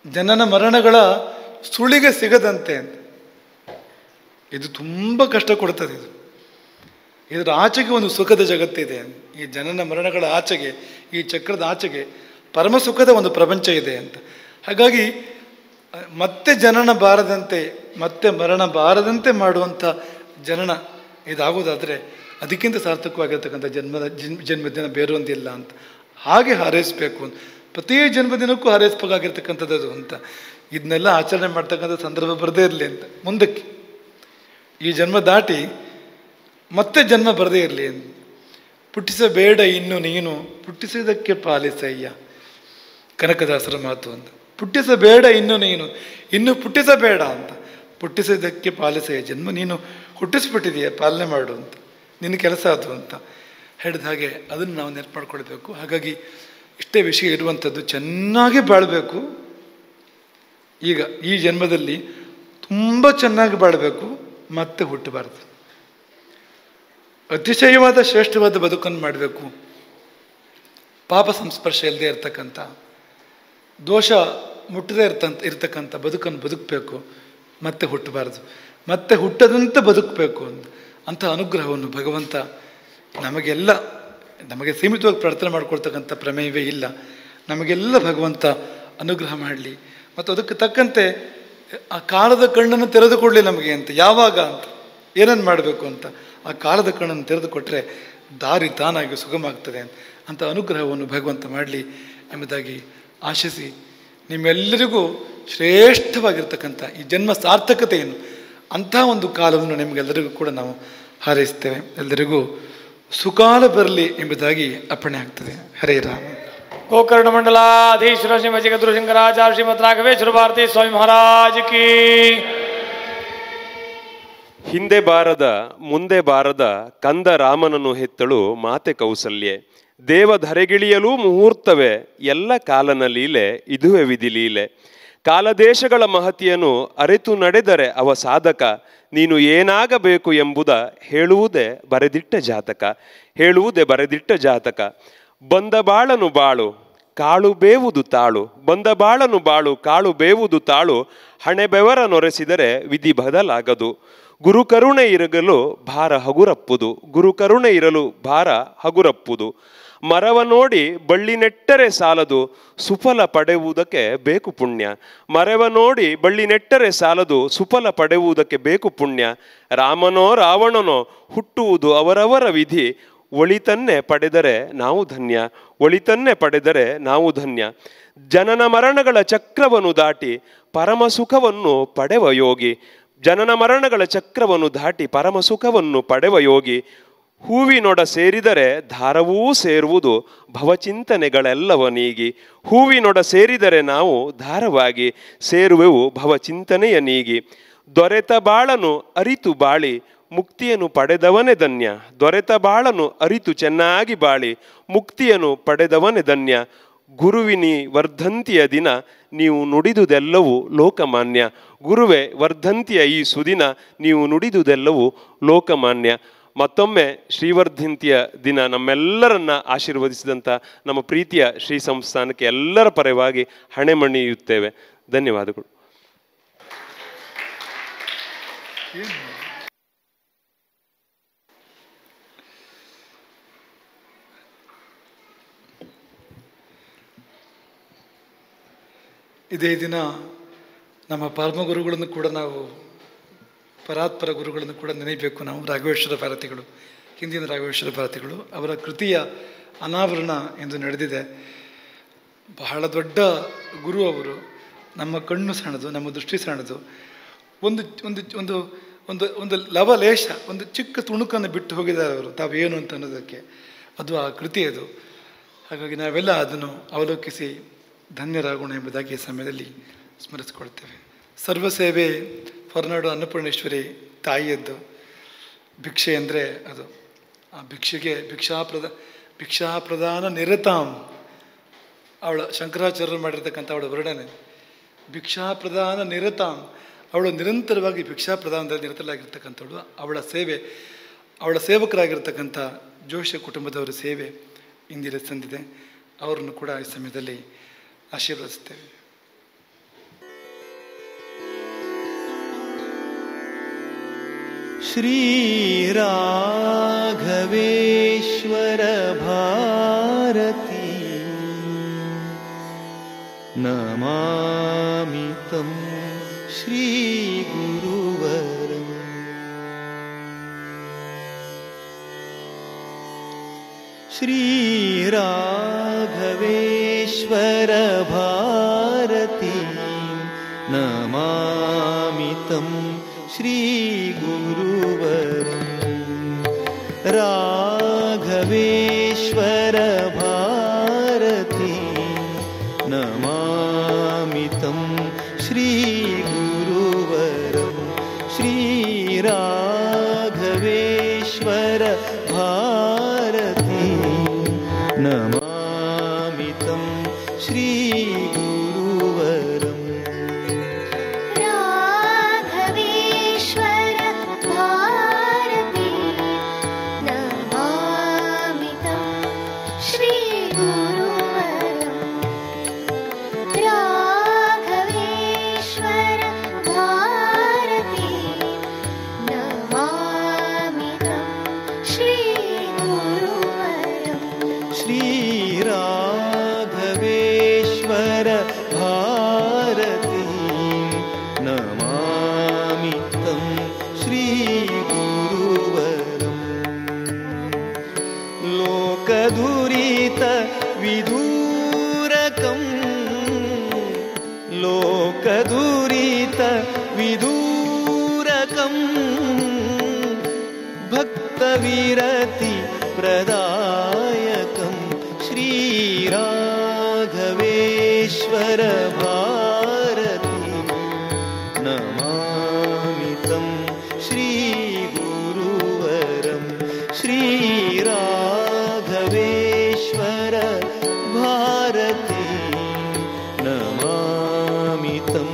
ಜನನ ಮರಣಗಳ ಸುಳಿಗೆ ಸಿಗದಂತೆ ಅಂತ. ಇದು ತುಂಬ ಕಷ್ಟ ಕೊಡ್ತದೆ. ಇದರ ಆಚೆಗೆ ಒಂದು ಸುಖದ ಜಗತ್ತಿದೆ. ಈ ಜನನ ಮರಣಗಳ ಆಚೆಗೆ, ಈ ಚಕ್ರದ ಆಚೆಗೆ ಪರಮ ಸುಖದ ಒಂದು ಪ್ರಪಂಚ ಇದೆ ಅಂತ. ಹಾಗಾಗಿ ಮತ್ತೆ ಜನನ ಬಾರದಂತೆ, ಮತ್ತೆ ಮರಣ ಬಾರದಂತೆ ಮಾಡುವಂಥ ಜನನ ಇದಾಗೋದಾದರೆ ಅದಕ್ಕಿಂತ ಸಾರ್ಥಕವಾಗಿರ್ತಕ್ಕಂಥ ಜನ್ಮದಿನ ಬೇರೊಂದಿಲ್ಲ ಅಂತ. ಹಾಗೆ ಹಾರೈಸಬೇಕು ಅಂತ, ಪ್ರತಿ ಜನ್ಮದಿನಕ್ಕೂ ಹಾರೈಸಬೇಕಾಗಿರ್ತಕ್ಕಂಥದ್ದು ಅಂತ. ಇದನ್ನೆಲ್ಲ ಆಚರಣೆ ಮಾಡ್ತಕ್ಕಂಥ ಸಂದರ್ಭ ಬರದೇ ಇರಲಿ ಅಂತ. ಮುಂದಕ್ಕೆ ಈ ಜನ್ಮ ದಾಟಿ ಮತ್ತೆ ಜನ್ಮ ಬರದೇ ಇರಲಿ ಅಂತ. ಪುಟ್ಟಿಸಬೇಡ ಇನ್ನು ನೀನು ಪುಟ್ಟಿಸಿದಕ್ಕೆ ಪಾಲಿಸಯ್ಯ, ಕನಕದಾಸರ ಮಾತು ಅಂತ. ಪುಟ್ಟಿಸಬೇಡ ಇನ್ನು ನೀನು, ಇನ್ನು ಪುಟ್ಟಿಸಬೇಡ ಅಂತ. ಪುಟ್ಟಿಸಿದಕ್ಕೆ ಪಾಲಿಸಯ್ಯ, ಜನ್ಮ ನೀನು ಹುಟ್ಟಿಸ್ಬಿಟ್ಟಿದೆಯಾ, ಪಾಲನೆ ಮಾಡು ಅಂತ, ನಿನ್ನ ಕೆಲಸ ಅದು ಅಂತ ಹೇಳಿದ ಹಾಗೆ ಅದನ್ನು ನಾವು ನೆನಪು ಮಾಡ್ಕೊಳ್ಬೇಕು. ಹಾಗಾಗಿ ಇಷ್ಟೇ ವಿಷಯ ಇರುವಂಥದ್ದು, ಚೆನ್ನಾಗಿ ಬಾಳಬೇಕು. ಈಗ ಈ ಜನ್ಮದಲ್ಲಿ ತುಂಬ ಚೆನ್ನಾಗಿ ಬಾಳಬೇಕು, ಮತ್ತೆ ಹುಟ್ಟಬಾರ್ದು. ಅತಿಶಯವಾದ ಶ್ರೇಷ್ಠವಾದ ಬದುಕನ್ನು ಮಾಡಬೇಕು. ಪಾಪ ಸಂಸ್ಪರ್ಶ ಇಲ್ಲದೆ ಇರ್ತಕ್ಕಂಥ, ದೋಷ ಮುಟ್ಟದೇ ಇರ್ತಕ್ಕಂಥ ಬದುಕನ್ನು ಬದುಕಬೇಕು, ಮತ್ತೆ ಹುಟ್ಟಬಾರ್ದು, ಮತ್ತೆ ಹುಟ್ಟದಂತೆ ಬದುಕಬೇಕು ಅಂತ ಅನುಗ್ರಹವನ್ನು ಭಗವಂತ ನಮಗೆ ಸೀಮಿತವಾಗಿ ಪ್ರಾರ್ಥನೆ ಮಾಡ್ಕೊಳ್ತಕ್ಕಂಥ ಪ್ರಮೇಯವೇ ಇಲ್ಲ. ನಮಗೆಲ್ಲ ಭಗವಂತ ಅನುಗ್ರಹ ಮಾಡಲಿ. ಮತ್ತು ಅದಕ್ಕೆ ತಕ್ಕಂತೆ ಆ ಕಾಲದ ಕಣ್ಣನ್ನು ತೆರೆದುಕೊಳ್ಳಿ ನಮಗೆ ಅಂತ. ಯಾವಾಗ ಅಂತ, ಏನನ್ನು ಮಾಡಬೇಕು ಅಂತ ಆ ಕಾಲದ ಕಣ್ಣನ್ನು ತೆರೆದುಕೊಟ್ರೆ ದಾರಿ ತಾನಾಗಿ ಸುಗಮ ಆಗ್ತದೆ ಅಂತ ಅನುಗ್ರಹವನ್ನು ಭಗವಂತ ಮಾಡಲಿ ಎಂಬುದಾಗಿ ಆಶಿಸಿ, ನಿಮ್ಮೆಲ್ಲರಿಗೂ ಶ್ರೇಷ್ಠವಾಗಿರ್ತಕ್ಕಂಥ ಈ ಜನ್ಮ ಸಾರ್ಥಕತೆಯನ್ನು ಅಂಥ ಒಂದು ಕಾಲವನ್ನು ನಿಮಗೆಲ್ಲರಿಗೂ ಕೂಡ ನಾವು ಹಾರೈಸ್ತೇವೆ. ಎಲ್ಲರಿಗೂ ಸುಕಾಲ ಬರಲಿ ಎಂಬುದಾಗಿ ಅಪ್ಪಣೆ ಆಗ್ತದೆ. ಹರೇ ರಾಮ. ಗೋಕರ್ಣ ಮಂಡಲಾಧೀಶ್ವರ ಶ್ರೀಮದ್ ಜಗದ್ಗುರು ಶಂಕರಾಚಾರ್ಯ ಶ್ರೀಮದ್ ರಾಘವೇಶ್ವರ ಭಾರತಿ ಸ್ವಾಮಿ ಮಹಾರಾಜ್ ಕಿ. ಹಿಂದೆ ಬಾರದ ಮುಂದೆ ಬಾರದ ಕಂದ ರಾಮನನ್ನು ಹೆತ್ತಳು ಮಾತೆ ಕೌಸಲ್ಯೆ. ದೇವಧರೆಗಿಳಿಯಲೂ ಮುಹೂರ್ತವೇ ಎಲ್ಲ ಕಾಲನ ಲೀಲೆ, ಇದುವೇ ವಿಧಿ ಲೀಲೆ. ಕಾಲದೇಶಗಳ ಮಹತಿಯನ್ನು ಅರಿತು ನಡೆದರೆ ಅವ ಸಾಧಕ, ನೀನು ಏನಾಗಬೇಕು ಎಂಬುದ ಹೇಳುವುದೇ ಬರೆದಿಟ್ಟ ಜಾತಕ, ಹೇಳುವುದೇ ಬರೆದಿಟ್ಟ ಜಾತಕ. ಬಂದ ಬಾಳನು ಬಾಳು ಕಾಳು ಬೇವುದು ತಾಳು, ಬಂದ ಬಾಳನು ಬಾಳು ಕಾಳು ಬೇವುದು ತಾಳು. ಹಣೆ ಬೆವರ ನೊರೆಸಿದರೆ ವಿಧಿ ಬದಲಾಗದು. ಗುರು ಕರುಣೆ ಇರಗಲು ಭಾರ ಹಗುರಪ್ಪುದು, ಗುರು ಕರುಣೆ ಇರಲು ಭಾರ ಹಗುರಪ್ಪುದು. ಮರವ ನೋಡಿ ಬಳ್ಳಿ ನೆಟ್ಟರೆ ಸಾಲದು, ಸುಫಲ ಪಡೆಯುವುದಕ್ಕೆ ಬೇಕು ಪುಣ್ಯ. ಮರವ ನೋಡಿ ಬಳ್ಳಿ ನೆಟ್ಟರೆ ಸಾಲದು, ಸುಫಲ ಪಡೆಯುವುದಕ್ಕೆ ಬೇಕು ಪುಣ್ಯ. ರಾಮನೋ ರಾವಣನೋ ಹುಟ್ಟುವುದು ಅವರವರ ವಿಧಿ, ಒಳಿತನ್ನೇ ಪಡೆದರೆ ನಾವು ಧನ್ಯ, ಒಳಿತನ್ನೇ ಪಡೆದರೆ ನಾವು ಧನ್ಯ. ಜನನ ಮರಣಗಳ ಚಕ್ರವನ್ನು ದಾಟಿ ಪರಮ ಸುಖವನ್ನು ಪಡೆವ ಯೋಗಿ, ಜನನ ಮರಣಗಳ ಚಕ್ರವನ್ನು ದಾಟಿ ಪರಮ ಸುಖವನ್ನು ಪಡೆವ ಯೋಗಿ. ಹೂವಿನೊಡ ಸೇರಿದರೆ ದಾರವೂ ಸೇರುವುದು ಭವಚಿಂತನೆಗಳೆಲ್ಲವ ನೀಗಿ, ಹೂವಿನೊಡ ಸೇರಿದರೆ ನಾವು ದಾರವಾಗಿ ಸೇರುವೆವು ಭವಚಿಂತನೆಯ ನೀಗಿ. ದೊರೆತ ಬಾಳನು ಅರಿತು ಬಾಳಿ ಮುಕ್ತಿಯನ್ನು ಪಡೆದವನೇ ಧನ್ಯ, ದೊರೆತ ಬಾಳನು ಅರಿತು ಚೆನ್ನಾಗಿ ಬಾಳಿ ಮುಕ್ತಿಯನ್ನು ಪಡೆದವನೇ ಧನ್ಯ. ಗುರುವಿನಿ ವರ್ಧಂತಿಯ ದಿನ ನೀವು ನುಡಿದುದೆಲ್ಲವೂ ಲೋಕಮಾನ್ಯ, ಗುರುವೇ ವರ್ಧಂತಿಯ ಈ ಸುದಿನ ನೀವು ನುಡಿದುದೆಲ್ಲವೂ ಲೋಕಮಾನ್ಯ. ಮತ್ತೊಮ್ಮೆ ಶ್ರೀವರ್ಧಂತಿಯ ದಿನ ನಮ್ಮೆಲ್ಲರನ್ನ ಆಶೀರ್ವದಿಸಿದಂಥ ನಮ್ಮ ಪ್ರೀತಿಯ ಶ್ರೀ ಸಂಸ್ಥಾನಕ್ಕೆ ಎಲ್ಲರ ಪರವಾಗಿ ಹಣೆಮಣಿಯುತ್ತೇವೆ. ಧನ್ಯವಾದಗಳು. ಇದೇ ದಿನ ನಮ್ಮ ಪರಮ ಗುರುಗಳನ್ನು ಕೂಡ ನಾವು ಪರಾತ್ಪರ ಗುರುಗಳನ್ನು ಕೂಡ ನೆನೆಯಬೇಕು. ನಾವು ರಾಘವೇಶ್ವರ ಭಾರತಿಗಳು, ಹಿಂದಿನ ರಾಘವೇಶ್ವರ ಭಾರತಿಗಳು, ಅವರ ಕೃತಿಯ ಅನಾವರಣ ಎಂದು ನಡೆದಿದೆ. ಬಹಳ ದೊಡ್ಡ ಗುರು ಅವರು. ನಮ್ಮ ಕಣ್ಣು ಸಣ್ಣದು, ನಮ್ಮ ದೃಷ್ಟಿ ಸಣ್ಣದು. ಒಂದು ಒಂದು ಒಂದು ಒಂದು ಒಂದು ಲವಲೇಶ, ಒಂದು ಚಿಕ್ಕ ತುಣುಕನ್ನು ಬಿಟ್ಟು ಹೋಗಿದ್ದಾರೆ ಅವರು, ತಾವೇನು ಅಂತ ಅನ್ನೋದಕ್ಕೆ. ಅದು ಆ ಕೃತಿ ಅದು. ಹಾಗಾಗಿ ನಾವೆಲ್ಲ ಅದನ್ನು ಅವಲೋಕಿಸಿ ಧನ್ಯರಾಗೋಣ ಎಂಬುದಾಗಿ ಈ ಸಮಯದಲ್ಲಿ ಸ್ಮರಿಸಿಕೊಳ್ತೇವೆ. ಸರ್ವಸೇವೆ ಹೊರನಾಡು ಅನ್ನಪೂರ್ಣೇಶ್ವರಿ ತಾಯಿಯದ್ದು. ಭಿಕ್ಷೆ ಅಂದರೆ ಅದು. ಆ ಭಿಕ್ಷೆಗೆ ಭಿಕ್ಷಾಪ್ರದಾನ ನಿರತಾಂ, ಅವಳ ಶಂಕರಾಚಾರ್ಯರು ಮಾಡಿರ್ತಕ್ಕಂಥ ಅವಳ ವರ್ಣನೆ. ಭಿಕ್ಷಾಪ್ರದಾನ ನಿರತಾಂ, ಅವಳು ನಿರಂತರವಾಗಿ ಭಿಕ್ಷಾಪ್ರದಾನದಲ್ಲಿ ನಿರತರಾಗಿರ್ತಕ್ಕಂಥವಳು. ಅವಳ ಸೇವೆ, ಅವಳ ಸೇವಕರಾಗಿರ್ತಕ್ಕಂಥ ಜೋಶಿ ಕುಟುಂಬದವರ ಸೇವೆ ಇಂದಿನ ಸಂದಿದೆ. ಅವರನ್ನು ಕೂಡ ಈ ಸಮಯದಲ್ಲಿ ಆಶೀರ್ವದಿಸ್ತೇವೆ. ಶ್ರೀ ರಾಘವೇಶ್ವರ ಭಾರತಿ ನಮಾಮಿ ತಂ ಶ್ರೀ ಗುರುವರಂ. ಶ್ರೀ ರಾಘವೇಶ್ವರ ಭಾರತಿ ನಮಾಮಿ ತಂ ಶ್ರೀ ಗುರುವರಂ. ರಾಘವೇಶ್ವರ ಭಾರತಿ ನಮಾಮಿ ತಂ ಶ್ರೀ ಗುರುವರಂ. ಶ್ರೀ ರಾಘವೇಶ್ವರ ಭಾರತಿ ನಮಾಮಿ ತಂ ಶ್ರೀ ಗುರುವರಂ. ರಾಘವೇಶ್ವರ ಭಾರತಿ ನಮಾಮಿ ತಂ ಶ್ರೀ ಗುರುವರಂ. ರಾಘವೇಶ್ವರ ಭಾರತಿ ನಮಾಮಿ लोकदुरित विदूरकं भक्तविरति प्रदायकं श्रीराघवेश्वर भारती नमामि तं श्रीगुरुवरं श्रीराघवेश्वर भारती नमामि तं